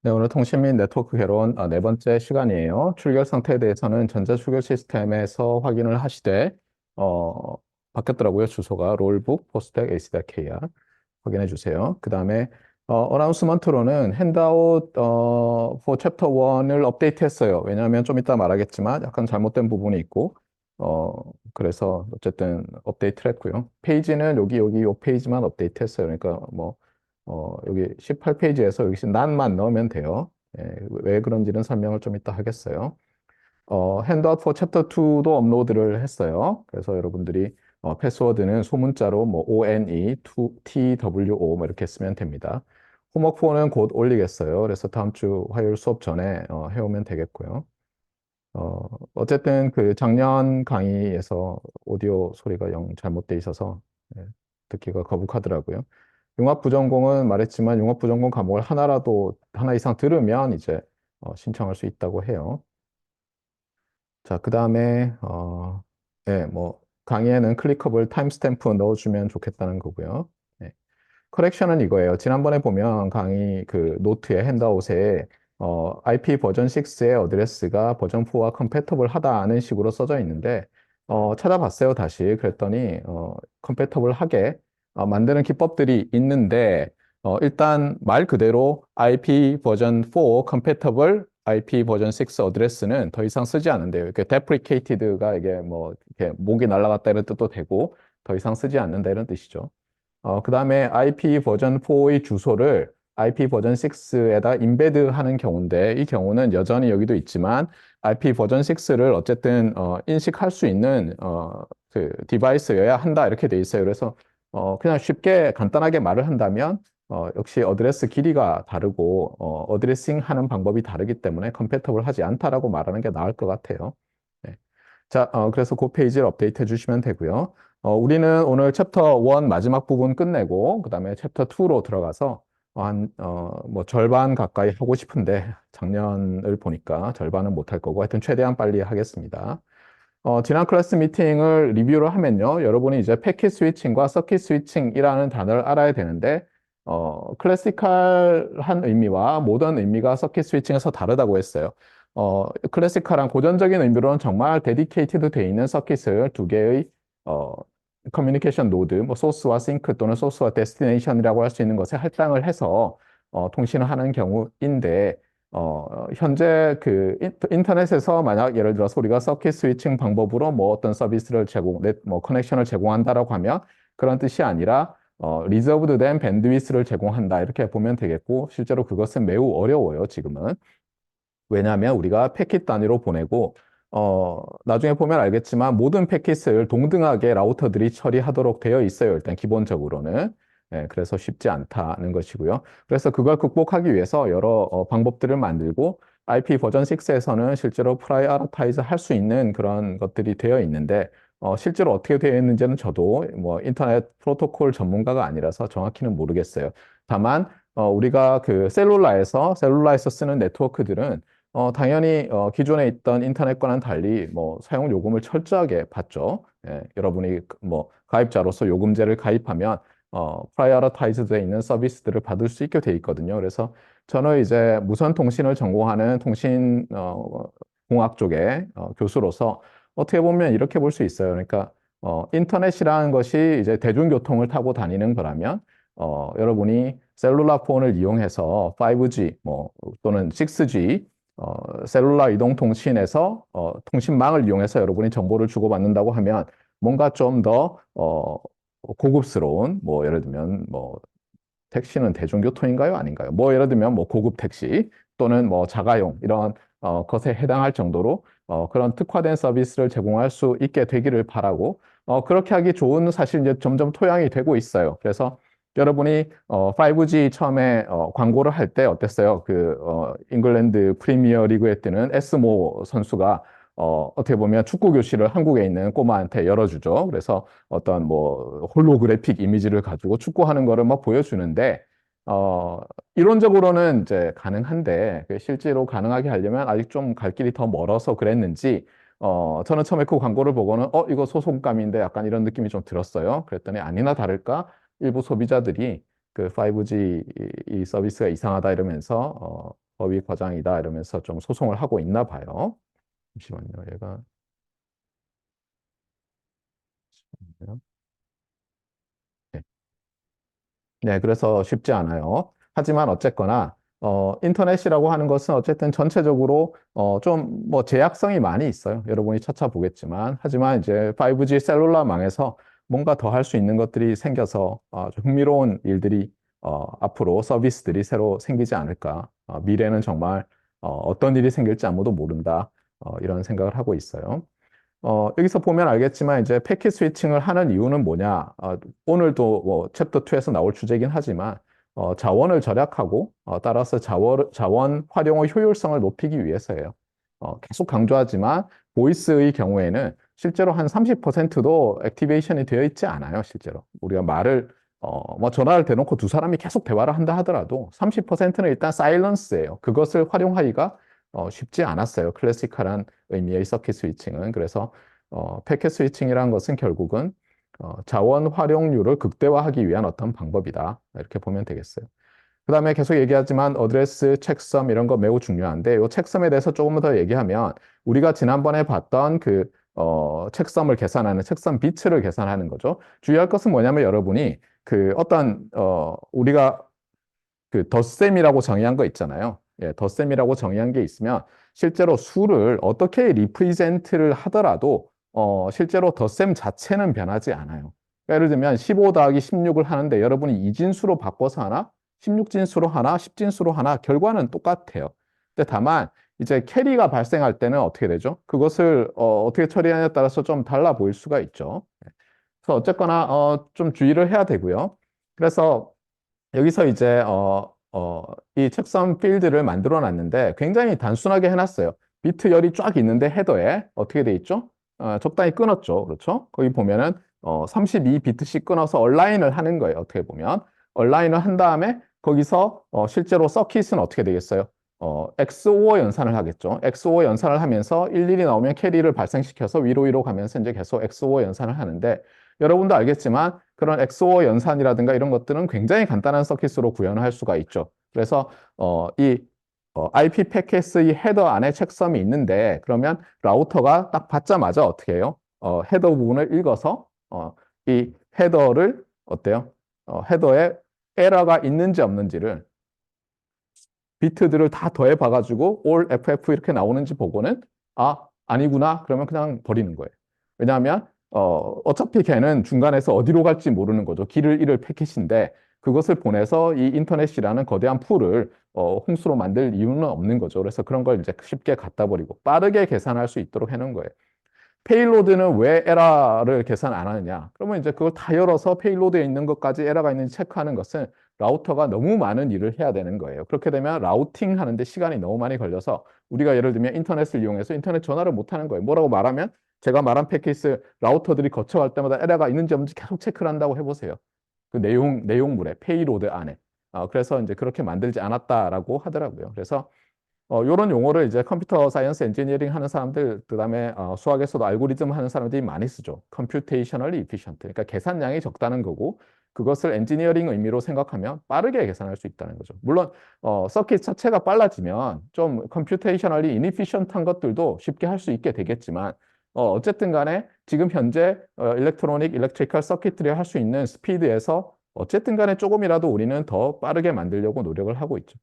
네, 오늘 통신 및 네트워크 개론 네 번째 시간이에요. 출결 상태에 대해서는 전자 출결 시스템에서 확인을 하시되 어, 바뀌었더라고요. 주소가 롤북 포스텍 ac.kr 확인해 주세요. 그 다음에 어나운스먼트로는 핸드아웃 for 챕터 1을 업데이트했어요. 왜냐하면 좀 이따 말하겠지만 약간 잘못된 부분이 있고 어, 그래서 어쨌든 업데이트를 했고요. 페이지는 여기 요 페이지만 업데이트했어요. 그러니까 뭐 여기 18페이지에서 여기 난만 넣으면 돼요. 예, 왜 그런지는 설명을 좀 이따 하겠어요. 핸드아웃 포 챕터 2도 업로드를 했어요. 그래서 여러분들이 패스워드는 소문자로 뭐 ONE, TWO 뭐 이렇게 쓰면 됩니다. 홈워크 4는 곧 올리겠어요. 그래서 다음 주 화요일 수업 전에 해오면 되겠고요. 어쨌든 그 작년 강의에서 오디오 소리가 영 잘못돼 있어서 예, 듣기가 거북하더라고요. 융합부전공은 말했지만 융합부전공 과목을 하나 이상 들으면 이제 신청할 수 있다고 해요. 자, 그 다음에 네, 뭐 강의에는 클릭커블 타임스탬프 넣어주면 좋겠다는 거고요. 네. 커렉션은 이거예요. 지난번에 보면 강의 그 노트에 핸드아웃에 IP 버전 6의 어드레스가 버전 4와 컴패터블 하다는 식으로 써져 있는데 찾아봤어요, 다시. 그랬더니 컴패터블 하게 만드는 기법들이 있는데 일단 말 그대로 IP 버전 4 컴패터블 IP 버전 6 어드레스는 더 이상 쓰지 않는데요. 이렇게 deprecated가 이게 뭐 이렇게 목이 날아갔다 이런 뜻도 되고 더 이상 쓰지 않는다 이런 뜻이죠. 그 다음에 IP 버전 4의 주소를 IP 버전 6에다 임베드 하는 경우인데 이 경우는 여전히 여기도 있지만 IP 버전 6를 어쨌든 인식할 수 있는 그 디바이스여야 한다 이렇게 돼 있어요. 그래서 그냥 쉽게 간단하게 말을 한다면 역시 어드레스 길이가 다르고 어드레싱 하는 방법이 다르기 때문에 컴패터블 하지 않다라고 말하는 게 나을 것 같아요. 네. 자, 그래서 그 페이지를 업데이트 해 주시면 되고요. 우리는 오늘 챕터 1 마지막 부분 끝내고, 그 다음에 챕터 2로 들어가서 뭐 절반 가까이 하고 싶은데, 작년을 보니까 절반은 못할 거고, 하여튼 최대한 빨리 하겠습니다. 지난 클래스 미팅을 리뷰를 하면요. 여러분이 이제 패킷 스위칭과 서킷 스위칭이라는 단어를 알아야 되는데, 클래시컬한 의미와 모던 의미가 서킷 스위칭에서 다르다고 했어요. 클래시컬한 고전적인 의미로는 정말 데디케이티드 되어 있는 서킷을 두 개의 어, 커뮤니케이션 노드, 뭐 소스와 싱크 또는 소스와 데스티네이션이라고 할 수 있는 것에 할당을 해서 통신을 하는 경우인데 현재 그 인터넷에서 만약 예를 들어서 우리가 서킷 스위칭 방법으로 뭐 어떤 서비스를 뭐 커넥션을 제공한다라고 하면 그런 뜻이 아니라 리저브드 된 밴드위스를 제공한다 이렇게 보면 되겠고 실제로 그것은 매우 어려워요 지금은. 왜냐하면 우리가 패킷 단위로 보내고 나중에 보면 알겠지만 모든 패킷을 동등하게 라우터들이 처리하도록 되어 있어요. 일단 기본적으로는. 네, 그래서 쉽지 않다는 것이고요. 그래서 그걸 극복하기 위해서 여러 방법들을 만들고 IP 버전 6에서는 실제로 프라이어타이즈 할 수 있는 그런 것들이 되어 있는데 실제로 어떻게 되어 있는지는 저도 뭐 인터넷 프로토콜 전문가가 아니라서 정확히는 모르겠어요. 다만 우리가 그 셀룰라에서 쓰는 네트워크들은 당연히 기존에 있던 인터넷과는 달리 뭐 사용 요금을 철저하게 받죠. 예, 여러분이 뭐 가입자로서 요금제를 가입하면 프라이어타이즈되어 있는 서비스들을 받을 수 있게 돼 있거든요. 그래서 저는 이제 무선 통신을 전공하는 통신 공학 쪽의 교수로서 어떻게 보면 이렇게 볼 수 있어요. 그러니까 인터넷이라는 것이 이제 대중교통을 타고 다니는 거라면 여러분이 셀룰라 폰을 이용해서 5G 뭐 또는 6G 셀룰라 이동통신에서 통신망을 이용해서 여러분이 정보를 주고받는다고 하면 뭔가 좀 더 고급스러운 뭐 예를 들면 뭐 택시는 대중교통인가요? 아닌가요? 뭐 예를 들면 뭐 고급 택시 또는 뭐 자가용 이런 것에 해당할 정도로 그런 특화된 서비스를 제공할 수 있게 되기를 바라고 그렇게 하기 좋은 사실 이제 점점 토양이 되고 있어요. 그래서 여러분이 5G 처음에 광고를 할 때 어땠어요? 그 잉글랜드 프리미어 리그에 뜨는 에스모 선수가 어떻게 보면 축구 교실을 한국에 있는 꼬마한테 열어주죠. 그래서 어떤 뭐 홀로그래픽 이미지를 가지고 축구하는 거를 막 보여주는데 어, 이론적으로는 이제 가능한데 실제로 가능하게 하려면 아직 좀 갈 길이 더 멀어서 그랬는지 저는 처음에 그 광고를 보고는 이거 소송감인데 약간 이런 느낌이 좀 들었어요. 그랬더니 아니나 다를까 일부 소비자들이 그 5G 이 서비스가 이상하다 이러면서 법이 과장이다 이러면서 좀 소송을 하고 있나 봐요. 잠시만요. 얘가 네. 네, 그래서 쉽지 않아요. 하지만 어쨌거나 인터넷이라고 하는 것은 어쨌든 전체적으로 좀 뭐 제약성이 많이 있어요. 여러분이 찾아보겠지만. 하지만 이제 5G 셀룰라망에서 뭔가 더 할 수 있는 것들이 생겨서 좀 흥미로운 일들이 앞으로 서비스들이 새로 생기지 않을까. 미래는 정말 어떤 일이 생길지 아무도 모른다. 이런 생각을 하고 있어요. 여기서 보면 알겠지만 이제 패킷 스위칭을 하는 이유는 뭐냐? 오늘도 뭐 챕터 2에서 나올 주제긴 하지만 자원을 절약하고 따라서 자원 활용의 효율성을 높이기 위해서예요. 계속 강조하지만 보이스의 경우에는 실제로 한 30%도 액티베이션이 되어 있지 않아요, 실제로. 우리가 말을 뭐 전화를 대놓고 두 사람이 계속 대화를 한다 하더라도 30%는 일단 사일런스예요. 그것을 활용하기가 쉽지 않았어요. 클래시컬한 의미의 서킷 스위칭은. 그래서 패킷 스위칭이라는 것은 결국은 자원 활용률을 극대화하기 위한 어떤 방법이다. 이렇게 보면 되겠어요. 그 다음에 계속 얘기하지만 어드레스, 책섬 이런 거 매우 중요한데 이 책섬에 대해서 조금 더 얘기하면 우리가 지난번에 봤던 그 책섬을 계산하는 책섬 비트를 계산하는 거죠. 주의할 것은 뭐냐면 여러분이 그 어떤 우리가 그 덧셈이라고 정의한 거 있잖아요. 예, 덧셈이라고 정의한 게 있으면 실제로 수를 어떻게 리프리젠트를 하더라도 실제로 덧셈 자체는 변하지 않아요. 그러니까 예를 들면 15 더하기 16을 하는데 여러분이 이진수로 바꿔서 하나, 16진수로 하나, 10진수로 하나 결과는 똑같아요. 근데 다만 이제 캐리가 발생할 때는 어떻게 되죠? 그것을 어떻게 처리하냐에 따라서 좀 달라 보일 수가 있죠. 그래서 어쨌거나 좀 주의를 해야 되고요. 그래서 여기서 이제 이 책선 필드를 만들어 놨는데 굉장히 단순하게 해놨어요. 비트 열이 쫙 있는데 헤더에 어떻게 돼 있죠? 적당히 끊었죠. 그렇죠? 거기 보면은 32비트씩 끊어서 얼라인을 하는 거예요. 어떻게 보면 얼라인을 한 다음에 거기서 실제로 서킷은 어떻게 되겠어요? XOR 연산을 하겠죠. XOR 연산을 하면서 일일이 나오면 캐리를 발생시켜서 위로 가면서 이제 계속 XOR 연산을 하는데 여러분도 알겠지만 그런 XOR 연산이라든가 이런 것들은 굉장히 간단한 서킷으로 구현할 수가 있죠. 그래서 이 IP 패킷의 헤더 안에 책섬이 있는데 그러면 라우터가 딱 받자마자 어떻게 해요? 헤더 부분을 읽어서 이 헤더를 어때요? 헤더에 에러가 있는지 없는지를 비트들을 다 더해 봐가지고 all FF 이렇게 나오는지 보고는 아니구나 그러면 그냥 버리는 거예요. 왜냐하면 어차피 걔는 중간에서 어디로 갈지 모르는 거죠. 길을 잃을 패킷인데 그것을 보내서 이 인터넷이라는 거대한 풀을 홍수로 만들 이유는 없는 거죠. 그래서 그런 걸 이제 쉽게 갖다 버리고 빠르게 계산할 수 있도록 해놓은 거예요. 페일로드는 왜 에러를 계산 안 하느냐? 그러면 이제 그걸 다 열어서 페일로드에 있는 것까지 에러가 있는지 체크하는 것은 라우터가 너무 많은 일을 해야 되는 거예요. 그렇게 되면 라우팅 하는데 시간이 너무 많이 걸려서 우리가 예를 들면 인터넷을 이용해서 인터넷 전화를 못 하는 거예요. 뭐라고 말하면 제가 말한 패킷을 라우터들이 거쳐갈 때마다 에러가 있는지 없는지 계속 체크를 한다고 해보세요. 그 내용물에 페이로드 안에. 그래서 이제 그렇게 만들지 않았다라고 하더라고요. 그래서 이런 용어를 이제 컴퓨터 사이언스 엔지니어링 하는 사람들, 그다음에 수학에서도 알고리즘 하는 사람들이 많이 쓰죠. computationally efficient. 그러니까 계산량이 적다는 거고 그것을 엔지니어링 의미로 생각하면 빠르게 계산할 수 있다는 거죠. 물론 서킷 자체가 빨라지면 좀 computationally inefficient한 것들도 쉽게 할 수 있게 되겠지만 어쨌든 간에 지금 현재 일렉트로닉, 일렉트리컬 서킷들이 할 수 있는 스피드에서 어쨌든 간에 조금이라도 우리는 더 빠르게 만들려고 노력을 하고 있죠.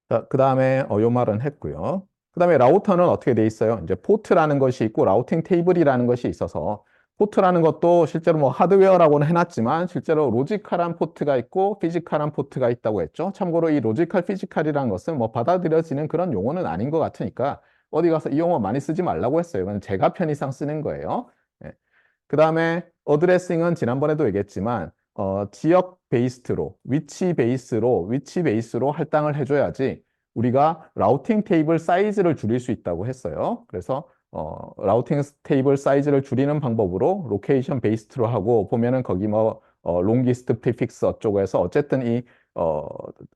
자, 그 다음에 요 말은 했고요. 그 다음에 라우터는 어떻게 돼 있어요? 이제 포트라는 것이 있고 라우팅 테이블이라는 것이 있어서 포트라는 것도 실제로 뭐 하드웨어라고는 해놨지만 실제로 로지컬한 포트가 있고 피지컬한 포트가 있다고 했죠. 참고로 이 로지컬 피지컬이라는 것은 뭐 받아들여지는 그런 용어는 아닌 것 같으니까 어디 가서 이 용어 많이 쓰지 말라고 했어요. 이건 제가 편의상 쓰는 거예요. 네. 그 다음에 어드레싱은 지난번에도 얘기했지만 지역 베이스로, 위치 베이스로 할당을 해줘야지 우리가 라우팅 테이블 사이즈를 줄일 수 있다고 했어요. 그래서 라우팅 테이블 사이즈를 줄이는 방법으로 로케이션 베이스로 하고 보면은 거기 뭐 롱기스트 프리픽스 어쩌고 해서 어쨌든 이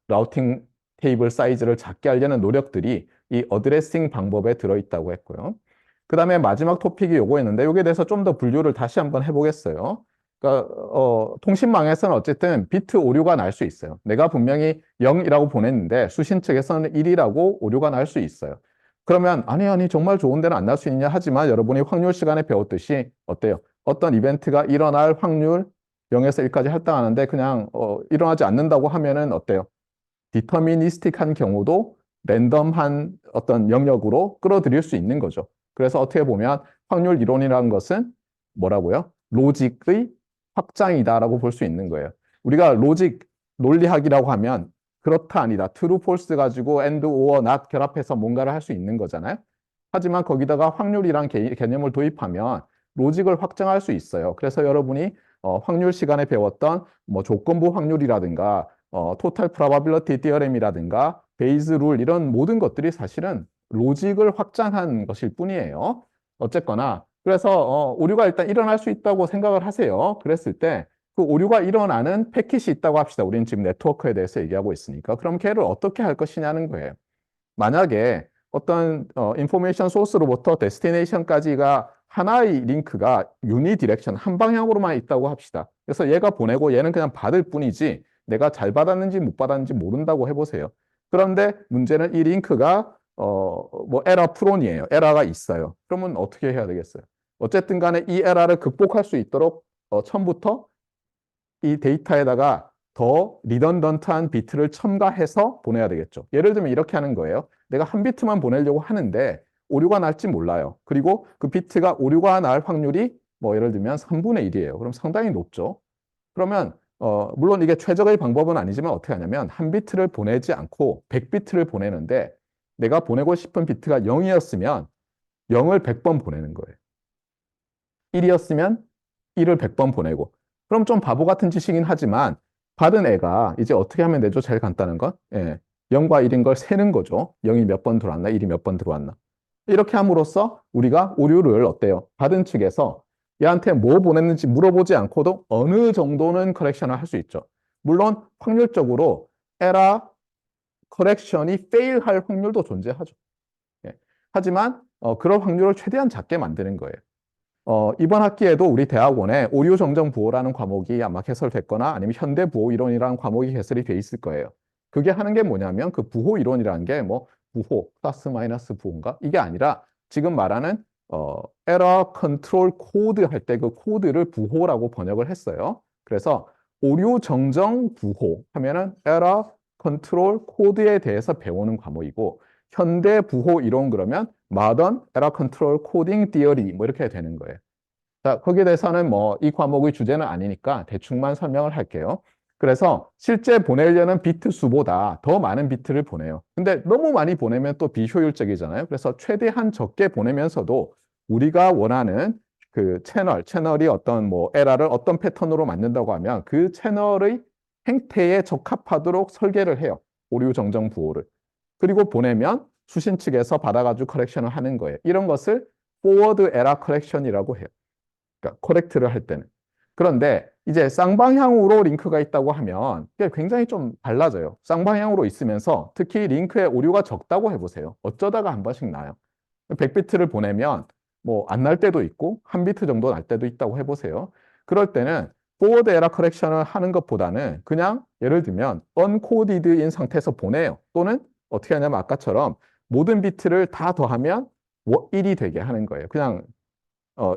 라우팅 테이블 사이즈를 작게 하려는 노력들이 이 어드레싱 방법에 들어있다고 했고요. 그 다음에 마지막 토픽이 요거였는데 여기에 대해서 좀 더 분류를 다시 한번 해보겠어요. 그러니까 통신망에서는 어쨌든 비트 오류가 날 수 있어요. 내가 분명히 0이라고 보냈는데 수신 측에서는 1이라고 오류가 날 수 있어요. 그러면 아니 정말 좋은 데는 안 날 수 있냐 하지만 여러분이 확률 시간에 배웠듯이 어때요? 어떤 이벤트가 일어날 확률 0에서 1까지 할당하는데 그냥 일어나지 않는다고 하면은 어때요? 디터미니스틱한 경우도 랜덤한 어떤 영역으로 끌어들일 수 있는 거죠. 그래서 어떻게 보면 확률 이론이라는 것은 뭐라고요? 로직의 확장이다라고 볼 수 있는 거예요. 우리가 로직 논리학이라고 하면 그렇다 아니다. true, false 가지고 and, or, not 결합해서 뭔가를 할 수 있는 거잖아요. 하지만 거기다가 확률이란 개념을 도입하면 로직을 확장할 수 있어요. 그래서 여러분이 확률 시간에 배웠던 뭐 조건부 확률이라든가 토탈 프로바빌리티 티어렘이라든가 베이즈 룰 이런 모든 것들이 사실은 로직을 확장한 것일 뿐이에요. 어쨌거나 그래서 오류가 일단 일어날 수 있다고 생각을 하세요. 그랬을 때 그 오류가 일어나는 패킷이 있다고 합시다. 우리는 지금 네트워크에 대해서 얘기하고 있으니까. 그럼 걔를 어떻게 할 것이냐는 거예요. 만약에 어떤 인포메이션 소스로부터 데스티네이션까지가 하나의 링크가 유니 디렉션 한 방향으로만 있다고 합시다. 그래서 얘가 보내고 얘는 그냥 받을 뿐이지 내가 잘 받았는지 못 받았는지 모른다고 해보세요. 그런데 문제는 이 링크가 뭐 에러 프론이에요. 에러가 있어요. 그러면 어떻게 해야 되겠어요? 어쨌든 간에 이 에러를 극복할 수 있도록 처음부터 이 데이터에다가 더 리던던트한 비트를 첨가해서 보내야 되겠죠. 예를 들면 이렇게 하는 거예요. 내가 한 비트만 보내려고 하는데 오류가 날지 몰라요. 그리고 그 비트가 오류가 날 확률이 뭐 예를 들면 3분의 1이에요. 그럼 상당히 높죠. 그러면 물론 이게 최적의 방법은 아니지만 어떻게 하냐면 한 비트를 보내지 않고 100비트를 보내는데 내가 보내고 싶은 비트가 0이었으면 0을 100번 보내는 거예요. 1이었으면 1을 100번 보내고 그럼 좀 바보 같은 짓이긴 하지만 받은 애가 이제 어떻게 하면 되죠? 제일 간단한 건 0과 1인 걸 세는 거죠. 0이 몇 번 들어왔나 1이 몇 번 들어왔나 이렇게 함으로써 우리가 오류를 어때요? 받은 측에서 얘한테 뭐 보냈는지 물어보지 않고도 어느 정도는 커렉션을 할 수 있죠. 물론 확률적으로 에러 커렉션이 fail 할 확률도 존재하죠. 하지만 그런 확률을 최대한 작게 만드는 거예요. 이번 학기에도 우리 대학원에 오류 정정 부호라는 과목이 아마 개설됐거나 아니면 현대 부호 이론이라는 과목이 개설이 돼 있을 거예요. 그게 하는 게 뭐냐면 그 부호 이론이라는 게 뭐 부호 플러스 마이너스 부호인가? 이게 아니라 지금 말하는 에러 컨트롤 코드 할 때 그 코드를 부호라고 번역을 했어요. 그래서 오류 정정 부호 하면은 에러 컨트롤 코드에 대해서 배우는 과목이고 현대 부호 이론 그러면 Modern Error Control Coding Theory 뭐 이렇게 되는 거예요. 자, 거기에 대해서는 뭐 이 과목의 주제는 아니니까 대충만 설명을 할게요. 그래서 실제 보내려는 비트 수보다 더 많은 비트를 보내요. 근데 너무 많이 보내면 또 비효율적이잖아요. 그래서 최대한 적게 보내면서도 우리가 원하는 그 채널이 어떤 뭐 에러를 어떤 패턴으로 만든다고 하면 그 채널의 행태에 적합하도록 설계를 해요. 오류 정정 부호를. 그리고 보내면 수신 측에서 받아가지고 커렉션을 하는 거예요. 이런 것을 forward error correction이라고 해요. 그러니까 코렉트를 할 때는. 그런데 이제 쌍방향으로 링크가 있다고 하면 이게 굉장히 좀 달라져요. 쌍방향으로 있으면서 특히 링크에 오류가 적다고 해보세요. 어쩌다가 한 번씩 나요. 100비트를 보내면 뭐 안 날 때도 있고 한 비트 정도 날 때도 있다고 해보세요. 그럴 때는 forward error correction을 하는 것보다는 그냥 예를 들면 uncoded인 상태에서 보내요. 또는 어떻게 하냐면 아까처럼 모든 비트를 다 더하면 1이 되게 하는 거예요. 그냥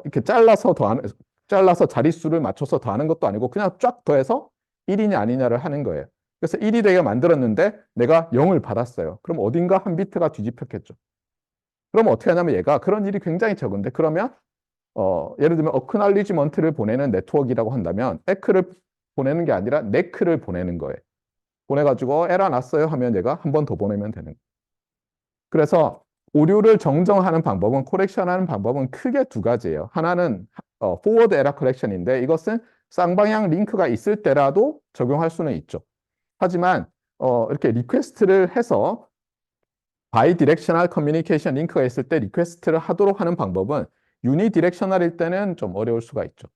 이렇게 잘라서 자릿수를 맞춰서 더하는 것도 아니고 그냥 쫙 더해서 1이냐 아니냐를 하는 거예요. 그래서 1이 되게 만들었는데 내가 0을 받았어요. 그럼 어딘가 한 비트가 뒤집혔겠죠. 그럼 어떻게 하냐면 얘가 그런 일이 굉장히 적은데 그러면 예를 들면 어크날리지먼트를 보내는 네트워크라고 한다면 에크를 보내는 게 아니라 네크를 보내는 거예요. 보내가지고 에러 났어요 하면 얘가 한 번 더 보내면 되는 거예요. 그래서 오류를 정정하는 방법은 코렉션하는 방법은 크게 두 가지예요. 하나는 forward error correction인데 이것은 쌍방향 링크가 있을 때라도 적용할 수는 있죠. 하지만 이렇게 리퀘스트를 해서 바이디렉셔널 커뮤니케이션 링크가 있을 때 리퀘스트를 하도록 하는 방법은 유니디렉셔널일 때는 좀 어려울 수가 있죠.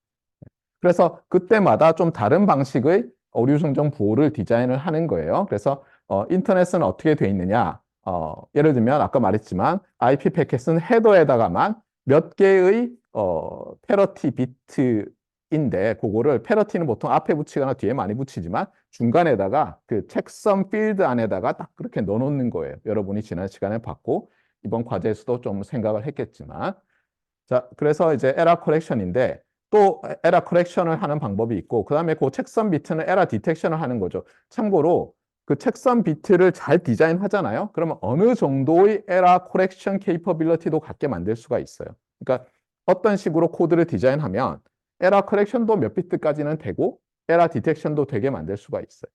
그래서 그때마다 좀 다른 방식의 오류 정정 부호를 디자인을 하는 거예요. 그래서 인터넷은 어떻게 돼 있느냐? 예를 들면 아까 말했지만 IP 패킷은 헤더에다가만 몇 개의 패러티 비트 인데 그거를 패러티는 보통 앞에 붙이거나 뒤에 많이 붙이지만 중간에다가 그 책선 필드 안에다가 딱 그렇게 넣어놓는 거예요. 여러분이 지난 시간에 봤고 이번 과제에서도 좀 생각을 했겠지만 자, 그래서 이제 에러 커렉션인데 또 에러 커렉션을 하는 방법이 있고 그다음에 그 책선 비트는 에러 디텍션을 하는 거죠. 참고로 그 책선 비트를 잘 디자인하잖아요. 그러면 어느 정도의 에러 커렉션 케이퍼빌리티도 갖게 만들 수가 있어요. 그러니까 어떤 식으로 코드를 디자인하면 에러 커렉션도 몇 비트까지는 되고 에러 디텍션도 되게 만들 수가 있어요.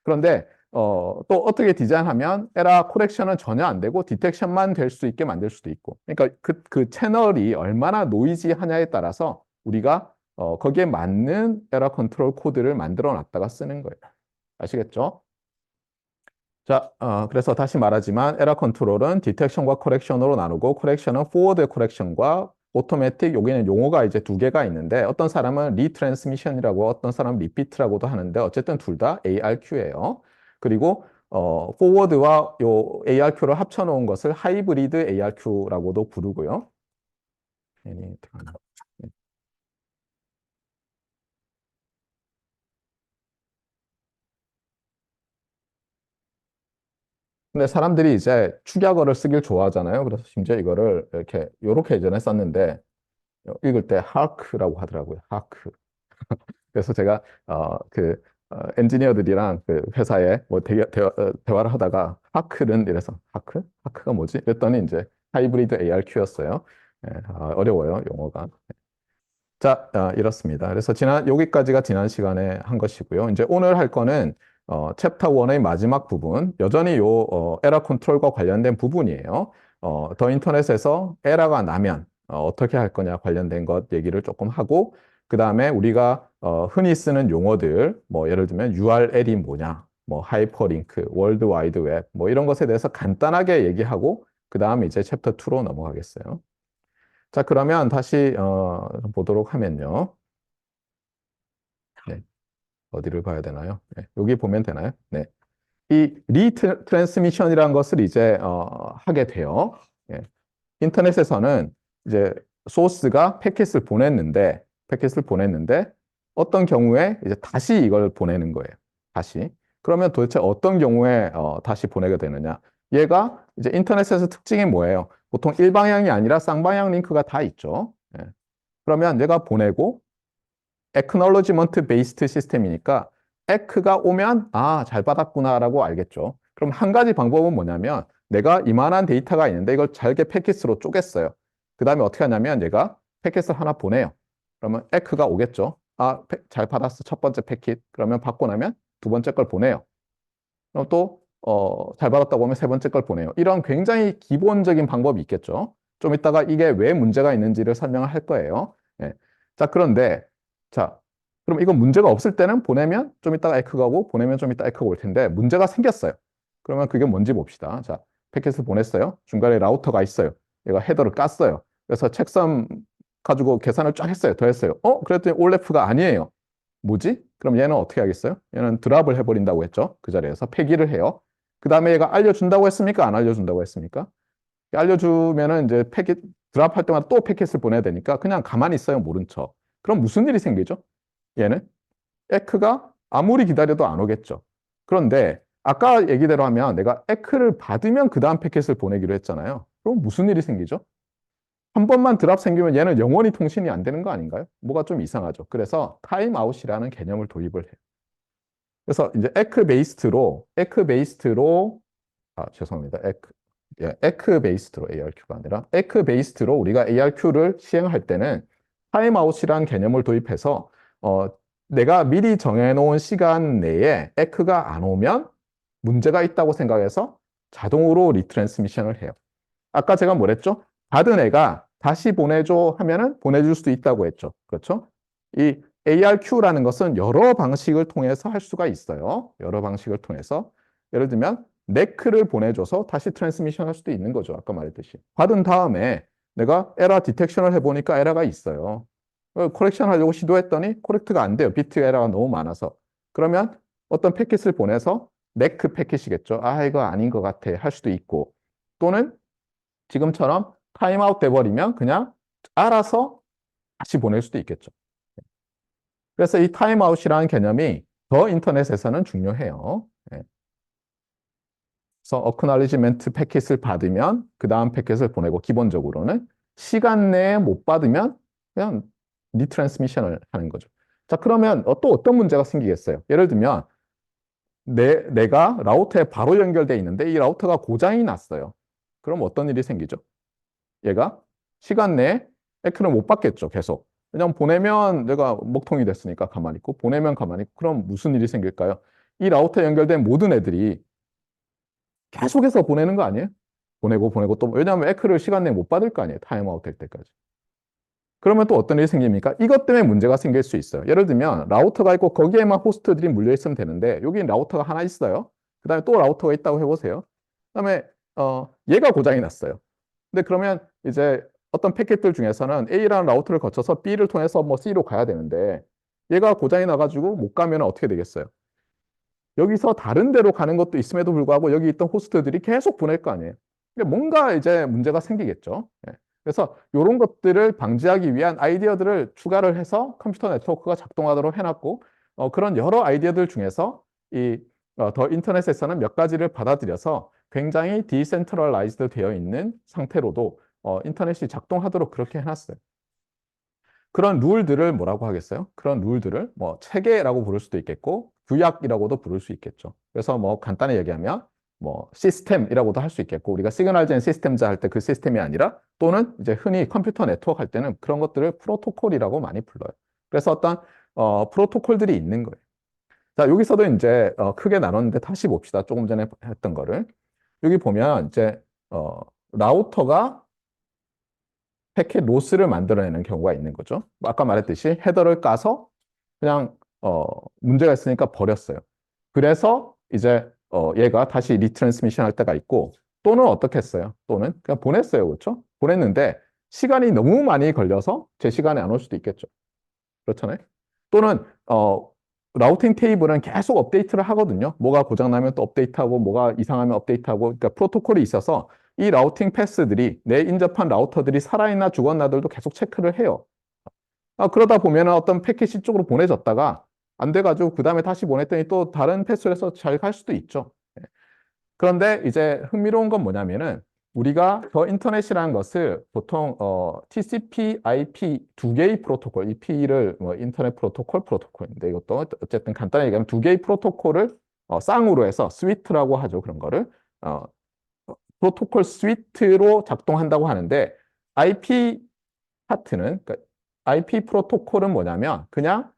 그런데 또 어떻게 디자인하면 에러 코렉션은 전혀 안 되고 디텍션만 될 수 있게 만들 수도 있고 그러니까 그 채널이 얼마나 노이지하냐에 따라서 우리가 거기에 맞는 에러 컨트롤 코드를 만들어 놨다가 쓰는 거예요. 아시겠죠? 자, 그래서 다시 말하지만 에러 컨트롤은 디텍션과 커렉션으로 나누고 커렉션은 포워드 커렉션과 오토매틱 여기는 용어가 이제 두 개가 있는데 어떤 사람은 리트랜스미션이라고 어떤 사람은 리피트라고도 하는데 어쨌든 둘 다 ARQ예요. 그리고 포워드와 요 ARQ를 합쳐 놓은 것을 하이브리드 ARQ라고도 부르고요. 근데 사람들이 이제 축약어를 쓰길 좋아하잖아요. 그래서 심지어 이거를 이렇게 요렇게 예전에 썼는데 읽을 때 하크라고 하더라고요. 하크. 그래서 제가 엔지니어들이랑 그 회사에 뭐 대화를 하다가 하크는 이래서 하크? 하크가 뭐지? 그랬더니 이제 하이브리드 ARQ였어요. 어려워요, 용어가. 자, 이렇습니다. 그래서 여기까지가 지난 시간에 한 것이고요. 이제 오늘 할 거는 챕터 1의 마지막 부분, 여전히 에러 컨트롤과 관련된 부분이에요. 더 인터넷에서 에러가 나면 어떻게 할 거냐 관련된 것 얘기를 조금 하고, 그 다음에 우리가 흔히 쓰는 용어들, 뭐 예를 들면 URL이 뭐냐, 뭐 하이퍼링크, 월드 와이드 웹, 뭐 이런 것에 대해서 간단하게 얘기하고, 그 다음에 이제 챕터 2로 넘어가겠어요. 자, 그러면 다시 보도록 하면요. 네, 어디를 봐야 되나요? 네, 여기 보면 되나요? 네. 이 리트랜스미션이라는 것을 이제 하게 돼요. 예. 인터넷에서는 이제 소스가 패킷을 보냈는데 어떤 경우에 이제 다시 이걸 보내는 거예요. 다시. 그러면 도대체 어떤 경우에 다시 보내게 되느냐? 얘가 이제 인터넷에서 특징이 뭐예요? 보통 일방향이 아니라 쌍방향 링크가 다 있죠. 예. 그러면 얘가 보내고 acknowledgement based 시스템이니까 에크가 오면 잘 받았구나라고 알겠죠. 그럼 한 가지 방법은 뭐냐면 내가 이만한 데이터가 있는데 이걸 잘게 패킷으로 쪼갰어요. 그 다음에 어떻게 하냐면 얘가 패킷을 하나 보내요. 그러면 에크가 오겠죠. 잘 받았어. 첫 번째 패킷. 그러면 받고 나면 두 번째 걸 보내요. 그럼 또 잘 받았다고 하면 세 번째 걸 보내요. 이런 굉장히 기본적인 방법이 있겠죠. 좀 이따가 이게 왜 문제가 있는지를 설명을 할 거예요. 예. 자, 그런데 자, 그럼 이건 문제가 없을 때는 보내면 좀 이따가 에크가 오고 보내면 좀 이따 에크가 올 텐데 문제가 생겼어요. 그러면 그게 뭔지 봅시다. 자, 패킷을 보냈어요. 중간에 라우터가 있어요. 얘가 헤더를 깠어요. 그래서 책선 가지고 계산을 쫙 했어요. 더 했어요. 그랬더니 올레프가 아니에요. 뭐지? 그럼 얘는 어떻게 하겠어요? 얘는 드랍을 해버린다고 했죠. 그 자리에서 폐기를 해요. 그 다음에 얘가 알려준다고 했습니까? 안 알려준다고 했습니까? 알려주면은 이제 드랍할 때마다 또 패킷을 보내야 되니까 그냥 가만히 있어요. 모른 척. 그럼 무슨 일이 생기죠? 얘는 에크가 아무리 기다려도 안 오겠죠. 그런데 아까 얘기대로 하면 내가 에크를 받으면 그 다음 패킷을 보내기로 했잖아요. 그럼 무슨 일이 생기죠? 한 번만 드랍 생기면 얘는 영원히 통신이 안 되는 거 아닌가요? 뭐가 좀 이상하죠. 그래서 타임아웃이라는 개념을 도입을 해요. 그래서 이제 에크 베이스트로 죄송합니다. 에크 베이스트로 ARQ가 아니라 에크 베이스트로 우리가 ARQ를 시행할 때는 타임아웃이라는 개념을 도입해서 내가 미리 정해놓은 시간 내에 에크가 안 오면 문제가 있다고 생각해서 자동으로 리트랜스미션을 해요. 아까 제가 뭐랬죠? 받은 애가 다시 보내줘 하면은 보내줄 수도 있다고 했죠. 그렇죠? 이 ARQ라는 것은 여러 방식을 통해서 할 수가 있어요. 여러 방식을 통해서. 예를 들면 네크를 보내줘서 다시 트랜스미션 할 수도 있는 거죠. 아까 말했듯이. 받은 다음에 내가 에러 디텍션을 해보니까 에러가 있어요. 코렉션 하려고 시도했더니 코렉트가 안 돼요. 비트 에러가 너무 많아서. 그러면 어떤 패킷을 보내서 네크 패킷이겠죠. 이거 아닌 것 같아 할 수도 있고 또는 지금처럼 타임아웃 돼버리면 그냥 알아서 다시 보낼 수도 있겠죠. 그래서 이 타임아웃이라는 개념이 더 인터넷에서는 중요해요. 예. 그래서 어크놀리지먼트 패킷을 받으면 그 다음 패킷을 보내고 기본적으로는 시간 내에 못 받으면 그냥 리트랜스미션을 하는 거죠. 자, 그러면 또 어떤 문제가 생기겠어요? 예를 들면 내가 라우터에 바로 연결돼 있는데 이 라우터가 고장이 났어요. 그럼 어떤 일이 생기죠? 얘가 시간 내에 에크를 못 받겠죠, 계속. 왜냐면 보내면 내가 먹통이 됐으니까 가만히 있고, 보내면 가만히 있고, 그럼 무슨 일이 생길까요? 이 라우터에 연결된 모든 애들이 계속해서 보내는 거 아니에요? 보내고 보내고 또, 왜냐하면 에크를 시간 내에 못 받을 거 아니에요, 타임아웃 될 때까지. 그러면 또 어떤 일이 생깁니까? 이것 때문에 문제가 생길 수 있어요. 예를 들면 라우터가 있고 거기에만 호스트들이 물려 있으면 되는데 여기 라우터가 하나 있어요. 그 다음에 또 라우터가 있다고 해보세요. 그 다음에 얘가 고장이 났어요. 근데 그러면 이제 어떤 패킷들 중에서는 A라는 라우터를 거쳐서 B를 통해서 뭐 C로 가야 되는데 얘가 고장이 나가지고 못 가면 어떻게 되겠어요? 여기서 다른 데로 가는 것도 있음에도 불구하고 여기 있던 호스트들이 계속 보낼 거 아니에요. 그러니까 뭔가 이제 문제가 생기겠죠. 예. 그래서 이런 것들을 방지하기 위한 아이디어들을 추가를 해서 컴퓨터 네트워크가 작동하도록 해놨고 그런 여러 아이디어들 중에서 더 인터넷에서는 몇 가지를 받아들여서 굉장히 디센트럴라이즈드 되어 있는 상태로도 인터넷이 작동하도록 그렇게 해놨어요. 그런 룰들을 뭐라고 하겠어요? 그런 룰들을 뭐 체계라고 부를 수도 있겠고 규약이라고도 부를 수 있겠죠. 그래서 뭐 간단히 얘기하면 뭐 시스템이라고도 할 수 있겠고 우리가 시그널 젠 시스템자 할 때 그 시스템이 아니라 또는 이제 흔히 컴퓨터 네트워크 할 때는 그런 것들을 프로토콜이라고 많이 불러요. 그래서 어떤 프로토콜들이 있는 거예요. 자, 여기서도 이제 크게 나눴는데 다시 봅시다. 조금 전에 했던 거를. 여기 보면 이제 라우터가 패킷 로스를 만들어내는 경우가 있는 거죠. 아까 말했듯이 헤더를 까서 그냥 문제가 있으니까 버렸어요. 그래서 이제 얘가 다시 리트랜스미션 할 때가 있고 또는 어떻게 했어요? 또는 그냥 보냈어요. 그렇죠? 보냈는데 시간이 너무 많이 걸려서 제 시간에 안 올 수도 있겠죠. 그렇잖아요. 또는 라우팅 테이블은 계속 업데이트를 하거든요. 뭐가 고장나면 또 업데이트하고 뭐가 이상하면 업데이트하고 그러니까 프로토콜이 있어서 이 라우팅 패스들이 내 인접한 라우터들이 살아있나 죽었나들도 계속 체크를 해요. 그러다 보면 어떤 패킷이 쪽으로 보내졌다가 안 돼가지고 그 다음에 다시 보냈더니 또 다른 패스를 해서 잘 갈 수도 있죠. 그런데 이제 흥미로운 건 뭐냐면은 우리가 더 인터넷이라는 것을 보통 TCP, IP 두 개의 프로토콜, 이 P를 뭐 인터넷 프로토콜인데 이것도 어쨌든 간단히 얘기하면 두 개의 프로토콜을 쌍으로 해서 스위트라고 하죠. 그런 거를 어, 프로토콜 스위트로 작동한다고 하는데 IP 파트는 그러니까 IP 프로토콜은 뭐냐면 그냥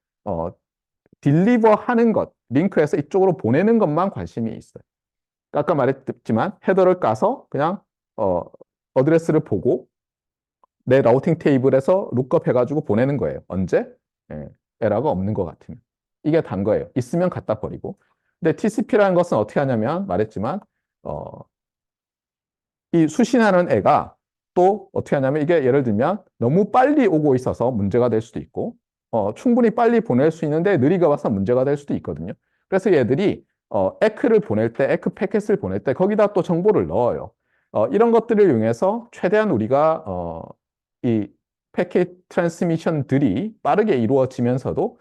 딜리버 하는 것, 링크해서 이쪽으로 보내는 것만 관심이 있어요. 아까 말했지만 헤더를 까서 그냥 어드레스를 보고 내 라우팅 테이블에서 룩업 해가지고 보내는 거예요. 언제? 예, 에러가 없는 것 같으면. 이게 단 거예요. 있으면 갖다 버리고. 근데 TCP라는 것은 어떻게 하냐면 말했지만 이 수신하는 애가 또 어떻게 하냐면 이게 예를 들면 너무 빨리 오고 있어서 문제가 될 수도 있고 충분히 빨리 보낼 수 있는데 느리게 와서 문제가 될 수도 있거든요. 그래서 얘들이 에크를 보낼 때, 에크 패킷을 보낼 때 거기다 또 정보를 넣어요. 이런 것들을 이용해서 최대한 우리가 이 패킷 트랜스미션들이 빠르게 이루어지면서도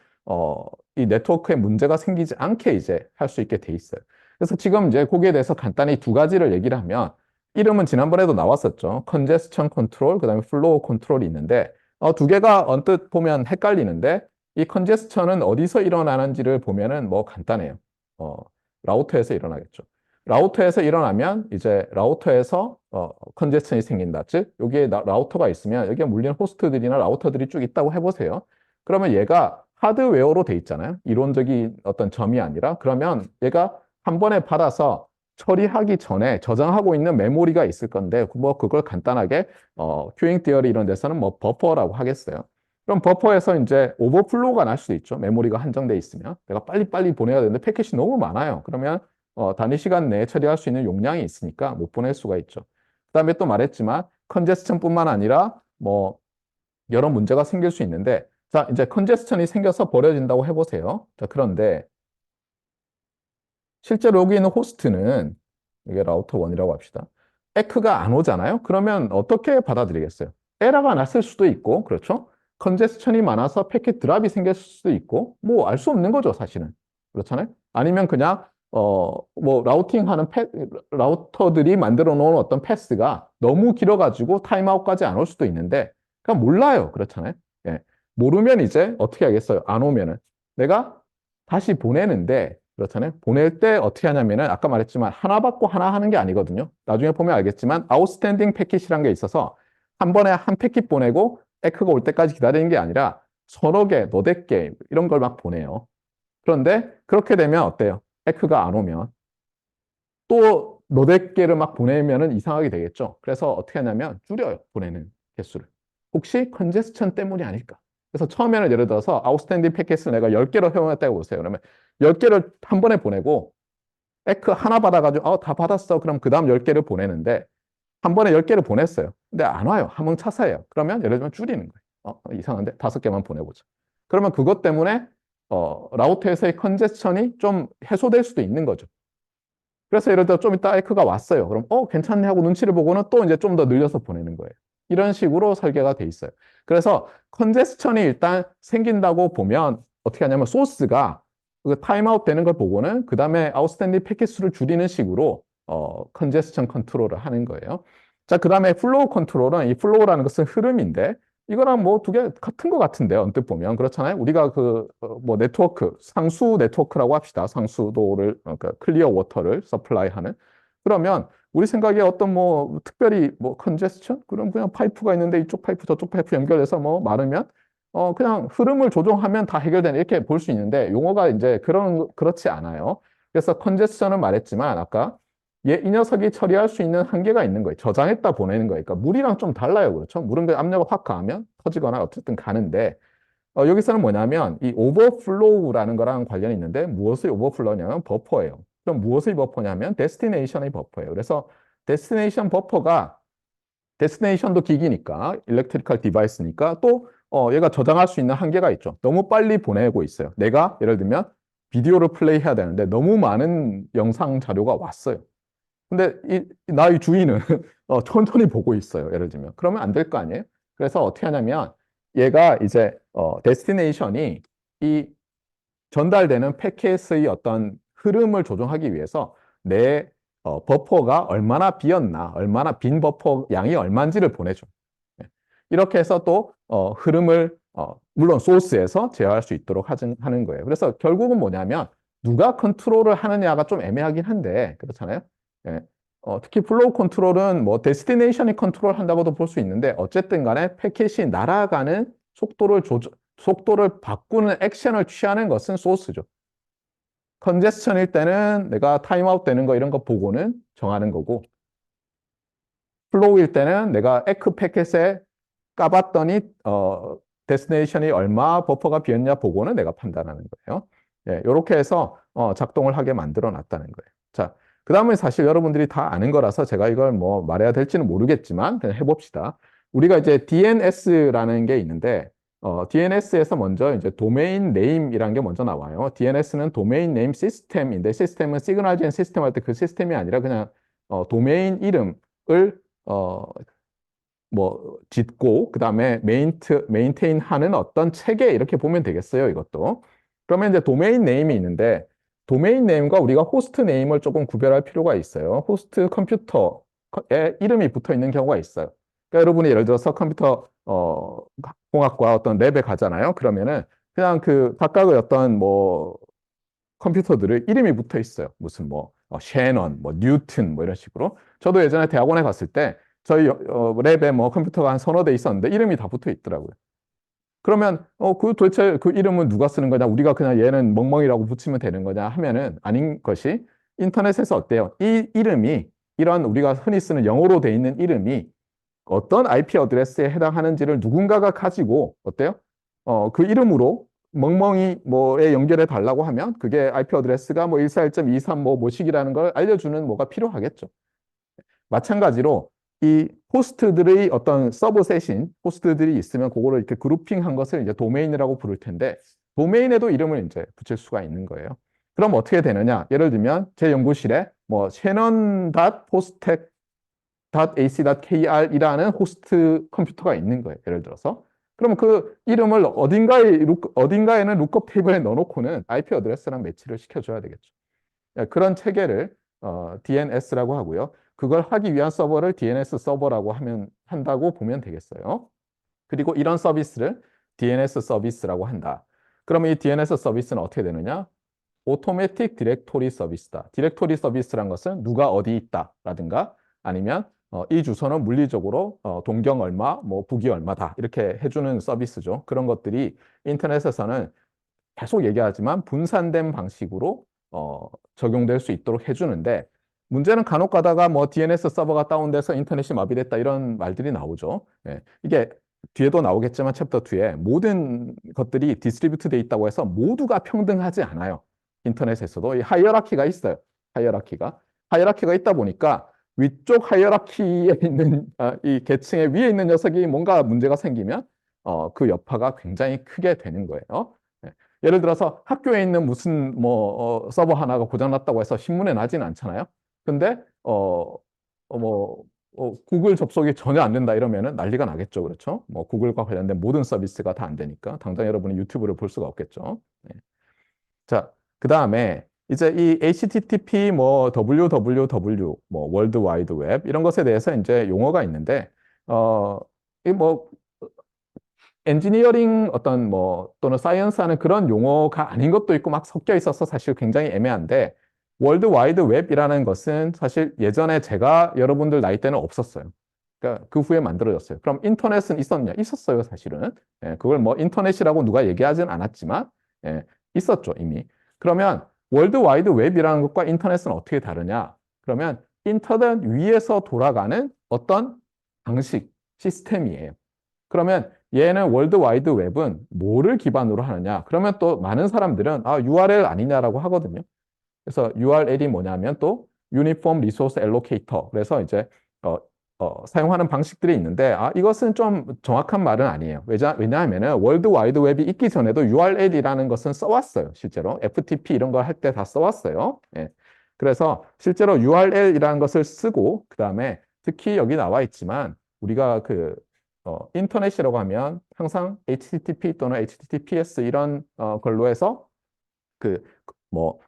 이 네트워크에 문제가 생기지 않게 이제 할 수 있게 돼 있어요. 그래서 지금 이제 거기에 대해서 간단히 두 가지를 얘기를 하면 이름은 지난번에도 나왔었죠. 컨제스천 컨트롤, 그다음에 플로우 컨트롤이 있는데 두 개가 언뜻 보면 헷갈리는데 이 컨제스천은 어디서 일어나는지를 보면은 뭐 간단해요. 라우터에서 일어나겠죠. 라우터에서 일어나면 이제 라우터에서 컨제스천이 생긴다. 즉 여기에 라우터가 있으면 여기에 물리는 호스트들이나 라우터들이 쭉 있다고 해보세요. 그러면 얘가 하드웨어로 돼 있잖아요. 이론적인 어떤 점이 아니라 그러면 얘가 한 번에 받아서 처리하기 전에 저장하고 있는 메모리가 있을 건데 뭐 그걸 간단하게 큐잉 디어리 이런 데서는 뭐 버퍼라고 하겠어요. 그럼 버퍼에서 이제 오버플로우가 날 수도 있죠. 메모리가 한정돼 있으면 내가 빨리빨리 보내야 되는데 패킷이 너무 많아요. 그러면 단위 시간 내에 처리할 수 있는 용량이 있으니까 못 보낼 수가 있죠. 그다음에 또 말했지만 컨제스천뿐만 아니라 뭐 여러 문제가 생길 수 있는데 자 이제 컨제스천이 생겨서 버려진다고 해보세요. 자 그런데 실제로 여기 있는 호스트는 이게 라우터 1이라고 합시다. 에크가 안 오잖아요. 그러면 어떻게 받아들이겠어요? 에러가 났을 수도 있고 그렇죠? 컨제스천이 많아서 패킷 드랍이 생길 수도 있고, 뭐 알 수 없는 거죠, 사실은. 그렇잖아요. 아니면 그냥 뭐 라우팅하는 라우터들이 만들어 놓은 어떤 패스가 너무 길어가지고 타임아웃까지 안 올 수도 있는데, 그냥 몰라요. 그렇잖아요. 예. 모르면 이제 어떻게 하겠어요? 안 오면은 내가 다시 보내는데, 그렇잖아요. 보낼 때 어떻게 하냐면은 아까 말했지만 하나 받고 하나 하는 게 아니거든요. 나중에 보면 알겠지만 아웃스탠딩 패킷이란 게 있어서 한 번에 한 패킷 보내고 에크가 올 때까지 기다리는 게 아니라 서너 개, 너댓 개 이런 걸 막 보내요. 그런데 그렇게 되면 어때요? 에크가 안 오면 또 너댓 개를 막 보내면은 이상하게 되겠죠. 그래서 어떻게 하냐면 줄여요. 보내는 개수를. 혹시 컨제스천 때문이 아닐까? 그래서 처음에는 예를 들어서 아웃스탠딩 패킷을 내가 10개로 회원했다고 보세요. 그러면 10개를 한 번에 보내고 에크 하나 받아가지고 다 받았어. 그럼 그 다음 10개를 보내는데 한 번에 10개를 보냈어요. 근데 안 와요. 함흥차사예요. 그러면 예를 들면 줄이는 거예요. 이상한데 5개만 보내보자. 그러면 그것 때문에 라우터에서의 컨제스천이 좀 해소될 수도 있는 거죠. 그래서 예를 들어 좀 이따 에크가 왔어요. 그럼 괜찮네 하고 눈치를 보고는 또 이제 좀 더 늘려서 보내는 거예요. 이런 식으로 설계가 돼 있어요. 그래서 컨제스천이 일단 생긴다고 보면 어떻게 하냐면 소스가 그 타임아웃 되는 걸 보고는 그 다음에 아웃스탠딩 패킷 수를 줄이는 식으로 컨제스천 컨트롤을 하는 거예요. 자, 그 다음에 플로우 컨트롤은 이 플로우라는 것은 흐름인데 이거랑 뭐 두 개 같은 것 같은데 언뜻 보면 그렇잖아요. 우리가 뭐 네트워크 상수 네트워크라고 합시다. 상수도를 그러니까 클리어 워터를 서플라이하는 그러면 우리 생각에 어떤 뭐 특별히 뭐 컨제스천 그럼 그냥 파이프가 있는데 이쪽 파이프 저쪽 파이프 연결해서 뭐 마르면 그냥 흐름을 조정하면 다 해결되는 이렇게 볼 수 있는데 용어가 이제 그렇지 않아요. 그래서 컨제스천은 말했지만 아까 이 녀석이 처리할 수 있는 한계가 있는 거예요. 저장했다 보내는 거예요. 그러니까 물이랑 좀 달라요. 그렇죠? 물은 그 압력을 확 가하면 터지거나 어쨌든 가는데 여기서는 뭐냐면 이 오버플로우라는 거랑 관련이 있는데 무엇의 오버플로우냐면 버퍼예요. 그럼 무엇의 버퍼냐면 데스티네이션의 버퍼예요. 그래서 데스티네이션 버퍼가 데스티네이션도 기기니까 일렉트리컬 디바이스니까 또 얘가 저장할 수 있는 한계가 있죠. 너무 빨리 보내고 있어요. 내가 예를 들면 비디오를 플레이해야 되는데 너무 많은 영상 자료가 왔어요. 근데 나의 주인은 천천히 보고 있어요. 예를 들면. 그러면 안 될 거 아니에요? 그래서 어떻게 하냐면 얘가 이제 데스티네이션이 이 전달되는 패킷의 어떤 흐름을 조정하기 위해서 내 버퍼가 얼마나 비었나, 얼마나 빈 버퍼 양이 얼마인지를 보내줘. 예. 이렇게 해서 또 흐름을 물론 소스에서 제어할 수 있도록 하는 거예요. 그래서 결국은 뭐냐면 누가 컨트롤을 하느냐가 좀 애매하긴 한데 그렇잖아요. 예. 특히 플로우 컨트롤은 뭐 데스티네이션이 컨트롤 한다고도 볼 수 있는데 어쨌든 간에 패킷이 날아가는 속도를 바꾸는 액션을 취하는 것은 소스죠. 컨제스천일 때는 내가 타임아웃 되는 거 이런 거 보고는 정하는 거고 플로우일 때는 내가 에크 패킷에 까봤더니 데스티네이션이 얼마 버퍼가 비었냐 보고는 내가 판단하는 거예요. 예, 이렇게 해서 작동을 하게 만들어 놨다는 거예요. 자, 그 다음에 사실 여러분들이 다 아는 거라서 제가 이걸 뭐 말해야 될지는 모르겠지만 그냥 해봅시다. 우리가 이제 DNS라는 게 있는데 DNS에서 먼저 이제 도메인 네임이라는 게 먼저 나와요. DNS는 도메인 네임 시스템인데 시스템은 시그널 젠 시스템 할 때 그 시스템이 아니라 그냥 도메인 이름을 뭐 짓고 그다음에 메인테인 하는 어떤 체계 이렇게 보면 되겠어요. 이것도. 그러면 이제 도메인 네임이 있는데 도메인 네임과 우리가 호스트 네임을 조금 구별할 필요가 있어요. 호스트 컴퓨터에 이름이 붙어 있는 경우가 있어요. 그러니까 여러분이 예를 들어서 컴퓨터 공학과 어떤 랩에 가잖아요. 그러면은 그냥 그 각각의 어떤 뭐 컴퓨터들을 이름이 붙어 있어요. 무슨 뭐 셰넌, 뭐 뉴튼 뭐 이런 식으로. 저도 예전에 대학원에 갔을 때 저희 랩에 뭐 컴퓨터가 한 서너 대 있었는데 이름이 다 붙어 있더라고요. 그러면 그 도대체 그 이름은 누가 쓰는 거냐? 우리가 그냥 얘는 멍멍이라고 붙이면 되는 거냐 하면은 아닌 것이 인터넷에서 어때요? 이 이름이 이런 우리가 흔히 쓰는 영어로 돼 있는 이름이 어떤 IP 어드레스에 해당하는지를 누군가가 가지고 어때요? 그 이름으로 멍멍이 뭐에 연결해 달라고 하면 그게 IP 어드레스가 뭐 141.23 뭐 뭐식이라는 걸 알려주는 뭐가 필요하겠죠. 마찬가지로 이 호스트들의 어떤 서브셋인 호스트들이 있으면 그거를 이렇게 그룹핑한 것을 이제 도메인이라고 부를 텐데 도메인에도 이름을 이제 붙일 수가 있는 거예요. 그럼 어떻게 되느냐? 예를 들면 제 연구실에 뭐 shannon.hostek.ac.kr이라는 호스트 컴퓨터가 있는 거예요. 예를 들어서. 그러면 그 이름을 어딘가에는 룩업 테이블에 넣어놓고는 IP 어드레스랑 매치를 시켜줘야 되겠죠. 그런 체계를 DNS라고 하고요. 그걸 하기 위한 서버를 DNS 서버라고 한다고 보면 되겠어요. 그리고 이런 서비스를 DNS 서비스라고 한다. 그러면 이 DNS 서비스는 어떻게 되느냐? 오토매틱 디렉토리 서비스다. 디렉토리 서비스란 것은 누가 어디 있다라든가 아니면 이 주소는 물리적으로 동경 얼마, 뭐 북위 얼마다 이렇게 해주는 서비스죠. 그런 것들이 인터넷에서는 계속 얘기하지만 분산된 방식으로 적용될 수 있도록 해주는데 문제는 간혹 가다가 뭐 DNS 서버가 다운돼서 인터넷이 마비됐다 이런 말들이 나오죠. 예, 이게 뒤에도 나오겠지만 챕터 2에 모든 것들이 디스트리뷰트 돼 있다고 해서 모두가 평등하지 않아요. 인터넷에서도 이 하이어라키가 있어요. 하이어라키가 있다 보니까 위쪽 하이어라키에 있는 이 계층의 위에 있는 녀석이 뭔가 문제가 생기면 그 여파가 굉장히 크게 되는 거예요. 예. 예를 들어서 학교에 있는 무슨 서버 하나가 고장났다고 해서 신문에 나지는 않잖아요. 근데 구글 접속이 전혀 안 된다 이러면은 난리가 나겠죠. 그렇죠? 뭐 구글과 관련된 모든 서비스가 다 안 되니까 당장 여러분이 유튜브를 볼 수가 없겠죠. 네. 자, 그다음에 이제 이 HTTP 뭐 www 뭐 월드 와이드 웹 이런 것에 대해서 이제 용어가 있는데 이뭐 엔지니어링 어떤 뭐 또는 사이언스 하는 그런 용어가 아닌 것도 있고 막 섞여 있어서 사실 굉장히 애매한데 월드 와이드 웹이라는 것은 사실 예전에 제가 여러분들 나이 때는 없었어요. 그러니까 그 후에 만들어졌어요. 그럼 인터넷은 있었냐? 있었어요, 사실은. 예, 그걸 뭐 인터넷이라고 누가 얘기하진 않았지만 예, 있었죠, 이미. 그러면 월드 와이드 웹이라는 것과 인터넷은 어떻게 다르냐? 그러면 인터넷 위에서 돌아가는 어떤 방식, 시스템이에요. 그러면 얘는 월드 와이드 웹은 뭐를 기반으로 하느냐? 그러면 또 많은 사람들은 URL 아니냐라고 하거든요. 그래서 URL이 뭐냐면 또 Uniform Resource Allocator. 그래서 이제 사용하는 방식들이 있는데 이것은 좀 정확한 말은 아니에요. 왜냐하면은 월드 와이드 웹이 있기 전에도 URL이라는 것은 써왔어요. 실제로 FTP 이런 거 할 때 다 써왔어요. 예. 그래서 실제로 URL이라는 것을 쓰고 그 다음에 특히 여기 나와 있지만 우리가 인터넷이라고 하면 항상 HTTP 또는 HTTPS 이런 걸로 해서 뭐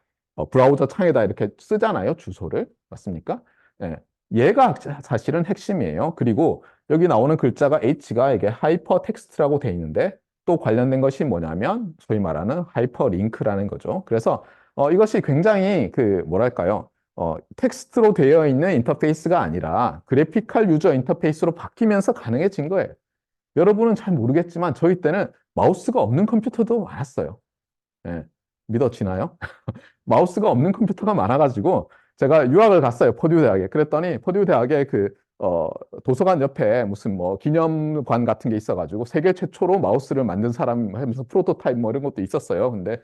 브라우저 창에다 이렇게 쓰잖아요. 주소를. 맞습니까? 예. 얘가 사실은 핵심이에요. 그리고 여기 나오는 글자가 H가 이게 하이퍼 텍스트라고 돼 있는데 또 관련된 것이 뭐냐면 소위 말하는 하이퍼 링크라는 거죠. 그래서 이것이 굉장히 뭐랄까요? 텍스트로 되어 있는 인터페이스가 아니라 그래픽할 유저 인터페이스로 바뀌면서 가능해진 거예요. 여러분은 잘 모르겠지만 저희 때는 마우스가 없는 컴퓨터도 많았어요. 예. 믿어지나요? 마우스가 없는 컴퓨터가 많아가지고 제가 유학을 갔어요. 퍼듀 대학에. 그랬더니 퍼듀 대학에 도서관 옆에 무슨 뭐 기념관 같은 게 있어가지고 세계 최초로 마우스를 만든 사람 하면서 프로토타입 뭐 이런 것도 있었어요. 근데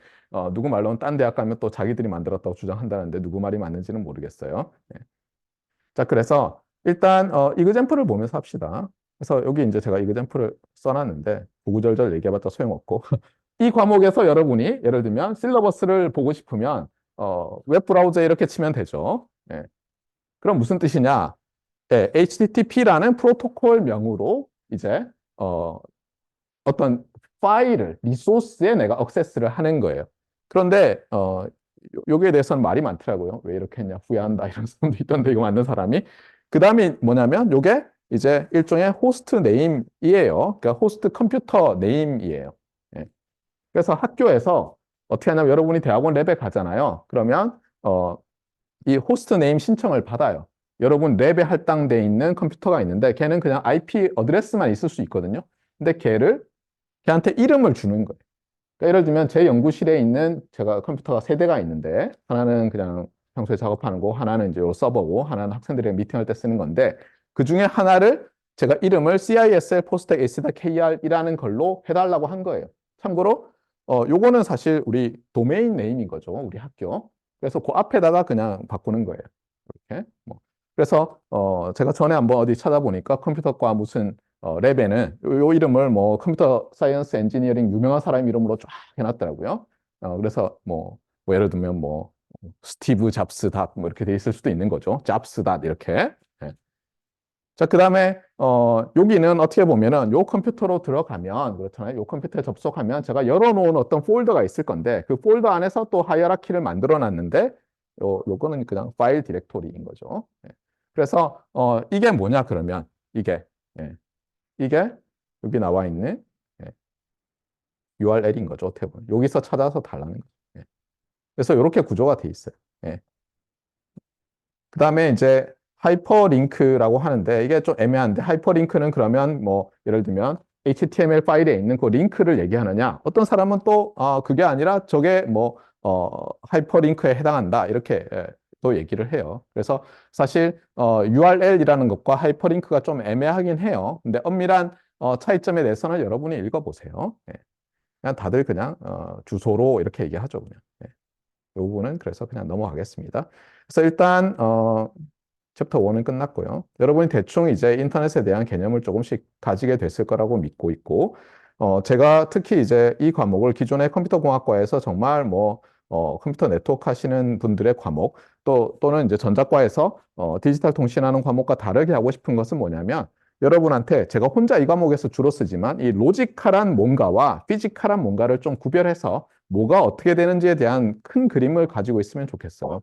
누구 말로는 딴 대학 가면 또 자기들이 만들었다고 주장한다는데 누구 말이 맞는지는 모르겠어요. 네. 자, 그래서 일단 이그젬플을 보면서 합시다. 그래서 여기 이제 제가 이그젬플을 써놨는데 구구절절 얘기해봤자 소용없고 이 과목에서 여러분이 예를 들면 실러버스를 보고 싶으면 웹브라우저에 이렇게 치면 되죠. 예. 그럼 무슨 뜻이냐? 예, HTTP라는 프로토콜 명으로 이제 어떤 파일을 리소스에 내가 액세스를 하는 거예요. 그런데 여기에 대해서는 말이 많더라고요. 왜 이렇게 했냐 후회한다 이런 사람도 있던데 이거 만든 사람이. 그 다음이 뭐냐면 이게 이제 일종의 호스트 네임이에요. 그러니까 호스트 컴퓨터 네임이에요. 예. 그래서 학교에서 어떻게 하냐면 여러분이 대학원 랩에 가잖아요. 그러면 이 호스트 네임 신청을 받아요. 여러분 랩에 할당돼 있는 컴퓨터가 있는데 걔는 그냥 IP 어드레스만 있을 수 있거든요. 근데 걔한테 이름을 주는 거예요. 그러니까 예를 들면 제 연구실에 있는 제가 컴퓨터가 세 대가 있는데 하나는 그냥 평소에 작업하는 거, 하나는 이제 요 서버고, 하나는 학생들이랑 미팅할 때 쓰는 건데 그 중에 하나를 제가 이름을 CISL 포스텍 ACKR이라는 걸로 해달라고 한 거예요. 참고로 요거는 사실 우리 도메인 네임인 거죠. 우리 학교. 그래서 그 앞에다가 그냥 바꾸는 거예요. 이렇게. 뭐. 그래서 제가 전에 한번 어디 찾아보니까 컴퓨터과 무슨 랩에는 요 이름을 뭐 컴퓨터 사이언스 엔지니어링 유명한 사람 이름으로 쫙 해놨더라고요. 그래서 뭐 예를 들면 뭐 스티브 잡스 닷뭐 이렇게 돼 있을 수도 있는 거죠. 잡스 닷 이렇게. 네. 자, 그 다음에, 여기는 어떻게 보면은 요 컴퓨터로 들어가면, 그렇잖아요. 요 컴퓨터에 접속하면 제가 열어놓은 어떤 폴더가 있을 건데, 그 폴더 안에서 또 하이어라키를 만들어 놨는데, 요거는 그냥 파일 디렉토리인 거죠. 예. 그래서, 이게 뭐냐, 그러면, 이게, 예. 이게 여기 나와 있는 예. URL인 거죠. 어떻게 보면. 여기서 찾아서 달라는 거죠. 예. 그래서 이렇게 구조가 돼 있어요. 예. 그 다음에 이제 하이퍼링크라고 하는데 이게 좀 애매한데 하이퍼링크는 그러면 뭐 예를 들면 HTML 파일에 있는 그 링크를 얘기하느냐 어떤 사람은 또 그게 아니라 저게 뭐 하이퍼링크에 해당한다 이렇게 또 얘기를 해요. 그래서 사실 URL이라는 것과 하이퍼링크가 좀 애매하긴 해요. 근데 엄밀한 차이점에 대해서는 여러분이 읽어보세요. 예. 그냥 다들 그냥 주소로 이렇게 얘기하죠. 그냥. 예. 이 부분은 그래서 그냥 넘어가겠습니다. 그래서 일단 챕터 1은 끝났고요. 여러분이 대충 이제 인터넷에 대한 개념을 조금씩 가지게 됐을 거라고 믿고 있고, 제가 특히 이제 이 과목을 기존의 컴퓨터 공학과에서 정말 뭐 컴퓨터 네트워크 하시는 분들의 과목, 또는 이제 전자과에서 디지털 통신하는 과목과 다르게 하고 싶은 것은 뭐냐면 여러분한테 제가 혼자 이 과목에서 주로 쓰지만 이 로지컬한 뭔가와 피지컬한 뭔가를 좀 구별해서 뭐가 어떻게 되는지에 대한 큰 그림을 가지고 있으면 좋겠어요.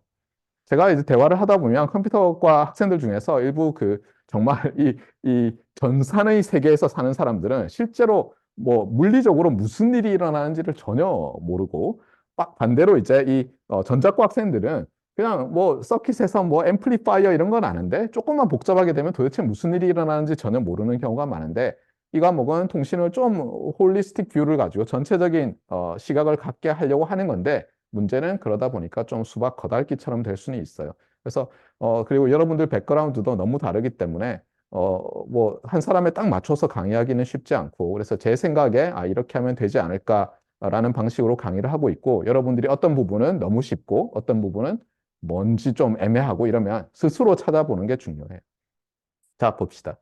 제가 이제 대화를 하다 보면 컴퓨터과 학생들 중에서 일부 그 정말 이 전산의 세계에서 사는 사람들은 실제로 뭐 물리적으로 무슨 일이 일어나는지를 전혀 모르고 반대로 이제 이 전자과 학생들은 그냥 뭐 서킷에서 뭐 앰플리파이어 이런 건 아는데 조금만 복잡하게 되면 도대체 무슨 일이 일어나는지 전혀 모르는 경우가 많은데 이 과목은 통신을 좀 홀리스틱 뷰를 가지고 전체적인 시각을 갖게 하려고 하는 건데 문제는 그러다 보니까 좀 수박 겉핥기처럼 될 수는 있어요. 그래서 그리고 여러분들 백그라운드도 너무 다르기 때문에 뭐 한 사람에 딱 맞춰서 강의하기는 쉽지 않고 그래서 제 생각에 이렇게 하면 되지 않을까라는 방식으로 강의를 하고 있고 여러분들이 어떤 부분은 너무 쉽고 어떤 부분은 뭔지 좀 애매하고 이러면 스스로 찾아보는 게 중요해요. 자, 봅시다.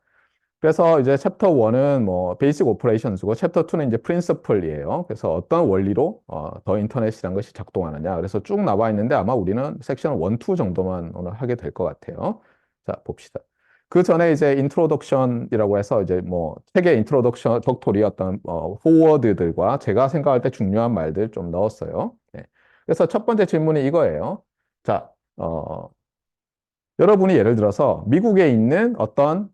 그래서 이제 챕터 1은 뭐 베이직 오퍼레이션스고 챕터 2는 이제 프린서플이에요. 그래서 어떤 원리로 더 인터넷이라는 것이 작동하느냐. 그래서 쭉 나와 있는데 아마 우리는 섹션 1, 2 정도만 오늘 하게 될 것 같아요. 자, 봅시다. 그 전에 이제 인트로덕션이라고 해서 이제 뭐 책의 인트로덕션 덕토리 어떤 포워드들과 제가 생각할 때 중요한 말들 좀 넣었어요. 네. 그래서 첫 번째 질문이 이거예요. 자, 여러분이 예를 들어서 미국에 있는 어떤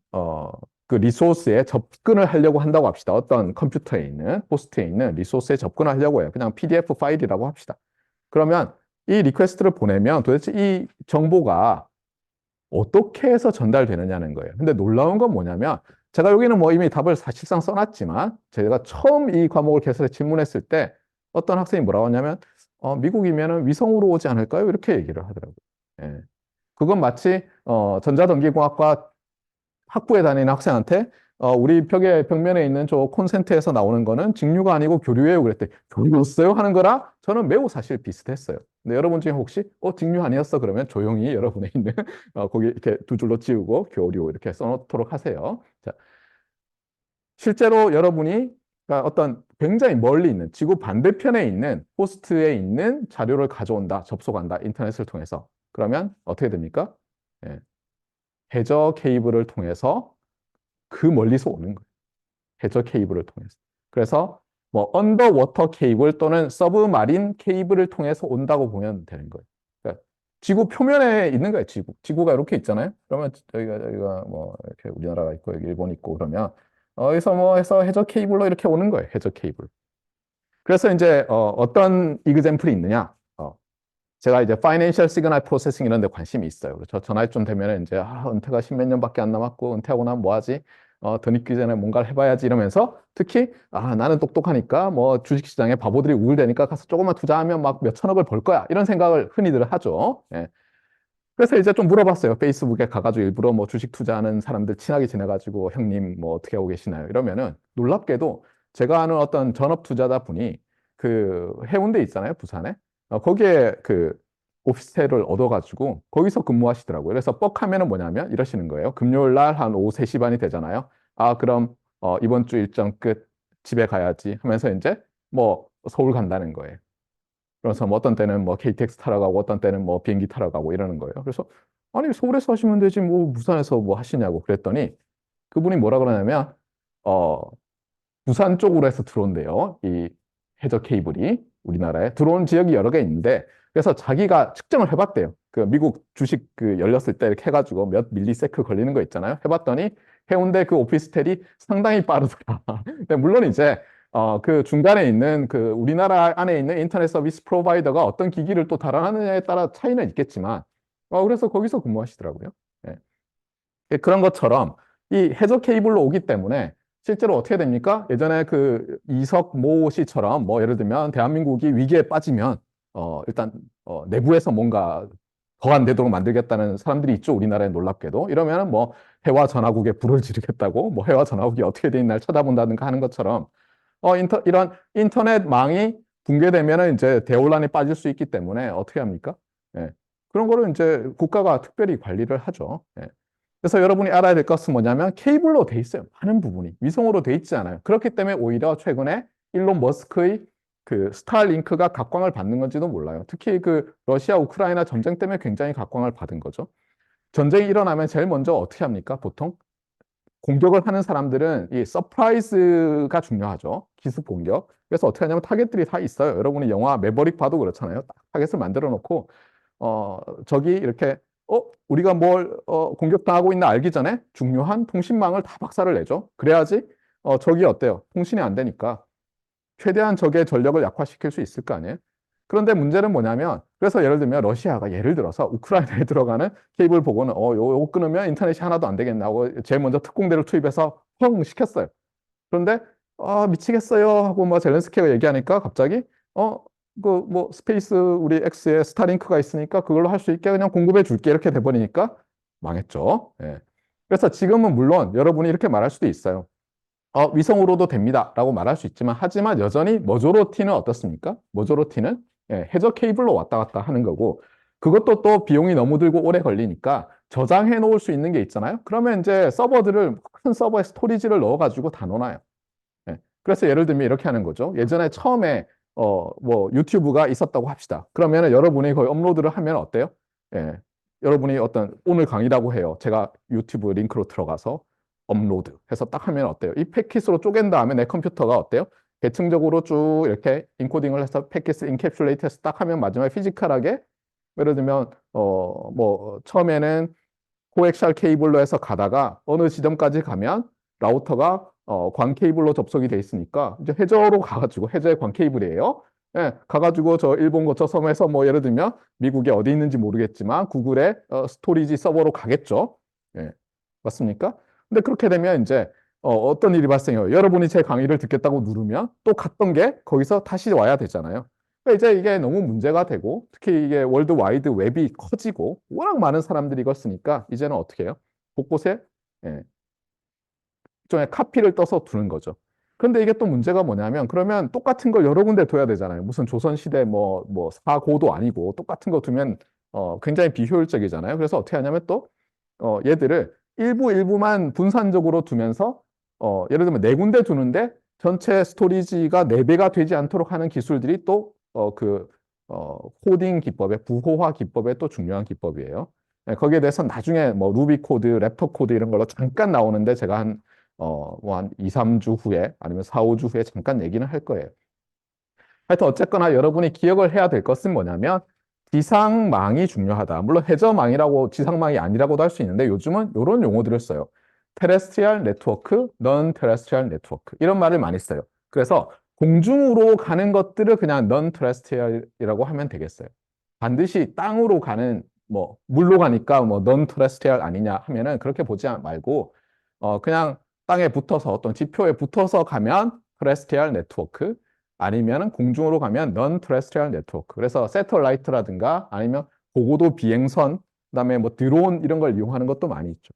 그 리소스에 접근을 하려고 한다고 합시다. 어떤 컴퓨터에 있는, 호스트에 있는 리소스에 접근을 하려고 해요. 그냥 PDF 파일이라고 합시다. 그러면 이 리퀘스트를 보내면 도대체 이 정보가 어떻게 해서 전달되느냐는 거예요. 근데 놀라운 건 뭐냐면 제가 여기는 뭐 이미 답을 사실상 써놨지만 제가 처음 이 과목을 개설해 질문했을 때 어떤 학생이 뭐라고 하냐면 미국이면 위성으로 오지 않을까요? 이렇게 얘기를 하더라고요. 예. 그건 마치 전자전기공학과 학부에 다니는 학생한테 우리 벽면에 있는 저 콘센트에서 나오는 거는 직류가 아니고 교류예요. 그랬대. 교류였어요? 하는 거랑 저는 매우 사실 비슷했어요. 근데 여러분 중에 혹시 직류 아니었어? 그러면 조용히 여러분의 있는 거기 이렇게 두 줄로 지우고 교류 이렇게 써놓도록 하세요. 자, 실제로 여러분이 그러니까 어떤 굉장히 멀리 있는 지구 반대편에 있는 호스트에 있는 자료를 가져온다, 접속한다, 인터넷을 통해서. 그러면 어떻게 됩니까? 예, 해저 케이블을 통해서 그 멀리서 오는 거예요. 해저 케이블을 통해서. 그래서 뭐 언더워터 케이블 또는 서브마린 케이블을 통해서 온다고 보면 되는 거예요. 그러니까 지구 표면에 있는 거예요. 지구가 이렇게 있잖아요. 그러면 여기가 뭐 이렇게 우리나라가 있고 여기 일본 있고 그러면 어디서 뭐 해서 해저 케이블로 이렇게 오는 거예요. 해저 케이블. 그래서 이제 어떤 이그젬플이 있느냐? 제가 이제 파이낸셜 시그널 프로세싱 이런 데 관심이 있어요. 그래서 저 나이 좀 되면 이제 은퇴가 십몇 년밖에 안 남았고 은퇴하고 나면 뭐 하지? 더 늙기 전에 뭔가를 해봐야지 이러면서 특히 나는 똑똑하니까 뭐 주식시장에 바보들이 우글대니까 가서 조금만 투자하면 막 몇 천억을 벌 거야 이런 생각을 흔히들 하죠. 예. 그래서 이제 좀 물어봤어요. 페이스북에 가가지고 일부러 뭐 주식 투자하는 사람들 친하게 지내가지고 형님 뭐 어떻게 하고 계시나요? 이러면은 놀랍게도 제가 아는 어떤 전업 투자자 분이 그 해운대 있잖아요. 부산에. 거기에 그 오피스텔을 얻어가지고 거기서 근무하시더라고요. 그래서 뻑하면은 뭐냐면 이러시는 거예요. 금요일 날 한 오후 3시 반이 되잖아요. 그럼 이번 주 일정 끝 집에 가야지 하면서 이제 뭐 서울 간다는 거예요. 그래서 뭐 어떤 때는 뭐 KTX 타러 가고 어떤 때는 뭐 비행기 타러 가고 이러는 거예요. 그래서 아니 서울에서 하시면 되지 뭐 부산에서 뭐 하시냐고 그랬더니 그분이 뭐라 그러냐면, 어, 부산 쪽으로 해서 들어온대요. 이 해저 케이블이 우리나라에 들어온 지역이 여러 개 있는데, 그래서 자기가 측정을 해봤대요. 그 미국 주식 그 열렸을 때 이렇게 해가지고 몇 밀리세크 걸리는 거 있잖아요. 해봤더니 해운대 그 오피스텔이 상당히 빠르더라. 근데 물론 이제 그 중간에 있는 그 우리나라 안에 있는 인터넷 서비스 프로바이더가 어떤 기기를 또 달아나느냐에 따라 차이는 있겠지만, 그래서 거기서 근무하시더라고요. 예. 그런 것처럼 이 해저 케이블로 오기 때문에 실제로 어떻게 됩니까? 예전에 그 이석모 씨처럼 뭐 예를 들면 대한민국이 위기에 빠지면 일단 내부에서 뭔가 더 안 되도록 만들겠다는 사람들이 있죠. 우리나라에 놀랍게도. 이러면은 뭐 해와 전화국에 불을 지르겠다고 뭐 해와 전화국이 어떻게 돼 있나를 쳐다본다든가 하는 것처럼 이런 인터넷망이 붕괴되면은 이제 대혼란에 빠질 수 있기 때문에 어떻게 합니까? 예. 그런 거를 이제 국가가 특별히 관리를 하죠. 예. 그래서 여러분이 알아야 될 것은 뭐냐면 케이블로 돼 있어요. 많은 부분이. 위성으로 돼 있지 않아요. 그렇기 때문에 오히려 최근에 일론 머스크의 그 스타링크가 각광을 받는 건지도 몰라요. 특히 그 러시아 우크라이나 전쟁 때문에 굉장히 각광을 받은 거죠. 전쟁이 일어나면 제일 먼저 어떻게 합니까? 보통 공격을 하는 사람들은 이 서프라이즈가 중요하죠. 기습 공격. 그래서 어떻게 하냐면 타겟들이 다 있어요. 여러분이 영화 매버릭 봐도 그렇잖아요. 딱 타겟을 만들어 놓고 저기 이렇게 우리가 뭘 공격당하고 있나 알기 전에 중요한 통신망을 다 박살을 내죠. 그래야지 적이 어때요? 통신이 안 되니까 최대한 적의 전력을 약화시킬 수 있을 거 아니에요? 그런데 문제는 뭐냐면 그래서 예를 들면 러시아가 예를 들어서 우크라이나에 들어가는 케이블 보고는 요거 끊으면 인터넷이 하나도 안 되겠나 하고 제일 먼저 특공대를 투입해서 펑 시켰어요. 그런데 미치겠어요 하고 뭐 젤렌스키가 얘기하니까 갑자기 그 뭐 스페이스 우리 X에 스타링크가 있으니까 그걸로 할 수 있게 그냥 공급해 줄게 이렇게 돼버리니까 망했죠. 예. 그래서 지금은 물론 여러분이 이렇게 말할 수도 있어요. 위성으로도 됩니다라고 말할 수 있지만 하지만 여전히 머조로티는 어떻습니까? 머조로티는 해저 케이블로 왔다 갔다 하는 거고 그것도 또 비용이 너무 들고 오래 걸리니까 저장해 놓을 수 있는 게 있잖아요. 그러면 이제 서버들을 큰 서버에 스토리지를 넣어가지고 다 놓아요. 그래서 예를 들면 이렇게 하는 거죠. 예전에 처음에 뭐 유튜브가 있었다고 합시다. 그러면 여러분이 거의 업로드를 하면 어때요? 예. 여러분이 어떤 오늘 강의라고 해요. 제가 유튜브 링크로 들어가서 업로드 해서 딱 하면 어때요? 이 패킷으로 쪼갠 다음에 내 컴퓨터가 어때요? 계층적으로 쭉 이렇게 인코딩을 해서 패킷을 인캡슐레이트 해서 딱 하면 마지막에 피지컬하게 예를 들면 뭐 처음에는 코엑시얼 케이블로 해서 가다가 어느 지점까지 가면 라우터가 광 케이블로 접속이 돼 있으니까 이제 해저로 가가지고 해저의 광 케이블이에요. 예, 가가지고 저 일본 거쳐 섬에서 뭐 예를 들면 미국에 어디 있는지 모르겠지만 구글의 스토리지 서버로 가겠죠. 예, 맞습니까? 근데 그렇게 되면 이제 떤 일이 발생해요. 여러분이 제 강의를 듣겠다고 누르면 또 갔던 게 거기서 다시 와야 되잖아요. 그러니까 이제 이게 너무 문제가 되고 특히 이게 월드 와이드 웹이 커지고 워낙 많은 사람들이 이걸 쓰니까 이제는 어떻게 해요? 곳곳에 예, 일종의 카피를 떠서 두는 거죠. 그런데 이게 또 문제가 뭐냐면 그러면 똑같은 걸 여러 군데 둬야 되잖아요. 무슨 조선시대 뭐 사고도 아니고 똑같은 거 두면 굉장히 비효율적이잖아요. 그래서 어떻게 하냐면 또 얘들을 일부만 분산적으로 두면서 예를 들면 네 군데 두는데 전체 스토리지가 네 배가 되지 않도록 하는 기술들이 또 코딩 기법의 부호화 기법의 또 중요한 기법이에요. 네, 거기에 대해서 나중에 뭐 루비 코드, 랩터 코드 이런 걸로 잠깐 나오는데 제가 뭐 한 2, 3주 후에 아니면 4, 5주 후에 잠깐 얘기는 할 거예요. 하여튼 어쨌거나 여러분이 기억을 해야 될 것은 뭐냐면 지상망이 중요하다. 물론 해저망이라고 지상망이 아니라고도 할 수 있는데 요즘은 이런 용어들을 써요. 테레스트리얼 네트워크, 넌 테레스트리얼 네트워크 이런 말을 많이 써요. 그래서 공중으로 가는 것들을 그냥 넌 테레스트리얼이라고 하면 되겠어요. 반드시 땅으로 가는 뭐 물로 가니까 뭐넌 테레스트리얼 아니냐 하면은 그렇게 보지 말고 그냥 땅에 붙어서 어떤 지표에 붙어서 가면 테레스트리얼 네트워크 아니면 공중으로 가면 non terrestrial network. 그래서 새털라이트라든가 아니면 고고도 비행선, 그다음에 뭐 드론 이런 걸 이용하는 것도 많이 있죠.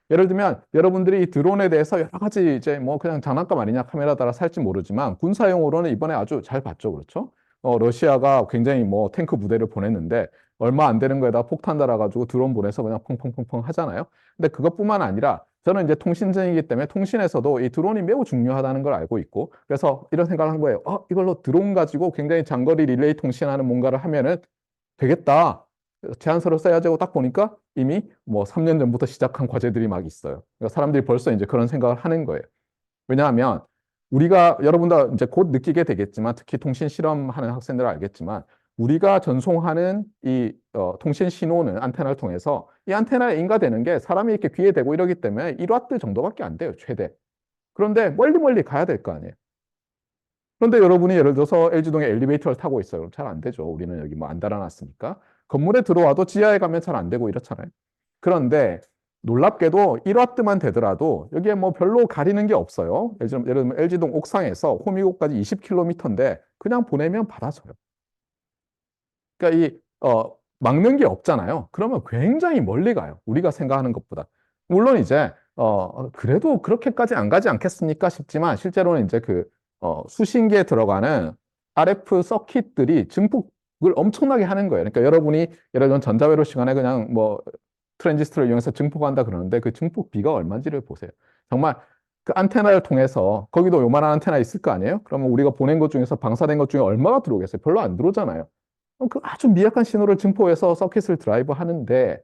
예를 들면 여러분들이 이 드론에 대해서 여러 가지 이제 뭐 그냥 장난감 아니냐 카메라 따라 살지 모르지만 군사용으로는 이번에 아주 잘 봤죠, 그렇죠? 러시아가 굉장히 뭐 탱크 부대를 보냈는데 얼마 안 되는 거에다 폭탄 달아가지고 드론 보내서 그냥 펑펑펑펑 하잖아요. 근데 그것뿐만 아니라 저는 이제 통신전이기 때문에 통신에서도 이 드론이 매우 중요하다는 걸 알고 있고 그래서 이런 생각을 한 거예요. 이걸로 드론 가지고 굉장히 장거리 릴레이 통신하는 뭔가를 하면은 되겠다. 제안서를 써야지 하고 딱 보니까 이미 뭐 3년 전부터 시작한 과제들이 막 있어요. 그러니까 사람들이 벌써 이제 그런 생각을 하는 거예요. 왜냐하면 우리가 여러분도 이제 곧 느끼게 되겠지만 특히 통신 실험하는 학생들은 알겠지만 우리가 전송하는 이 통신 신호는 안테나를 통해서 이 안테나에 인가되는 게 사람이 이렇게 귀에 대고 이러기 때문에 1와트 정도밖에 안 돼요, 최대. 그런데 멀리 멀리 가야 될 거 아니에요. 그런데 여러분이 예를 들어서 LG동에 엘리베이터를 타고 있어요. 잘 안 되죠. 우리는 여기 뭐 안 달아놨으니까. 건물에 들어와도 지하에 가면 잘 안 되고 이렇잖아요. 그런데 놀랍게도 1와트만 되더라도 여기에 뭐 별로 가리는 게 없어요. 예를 들면 LG동 옥상에서 호미곶까지 20km인데 그냥 보내면 받아줘요. 그러니까 막는 게 없잖아요. 그러면 굉장히 멀리 가요. 우리가 생각하는 것보다. 물론 이제 그래도 그렇게까지 안 가지 않겠습니까 싶지만 실제로는 이제 수신기에 들어가는 RF 서킷들이 증폭을 엄청나게 하는 거예요. 그러니까 여러분이 예를 들면 전자회로 시간에 그냥 뭐 트랜지스터를 이용해서 증폭한다 그러는데 그 증폭비가 얼마인지를 보세요. 정말 그 안테나를 통해서 거기도 요만한 안테나 있을 거 아니에요? 그러면 우리가 보낸 것 중에서 방사된 것 중에 얼마가 들어오겠어요? 별로 안 들어오잖아요. 그 아주 미약한 신호를 증폭해서 서킷을 드라이브 하는데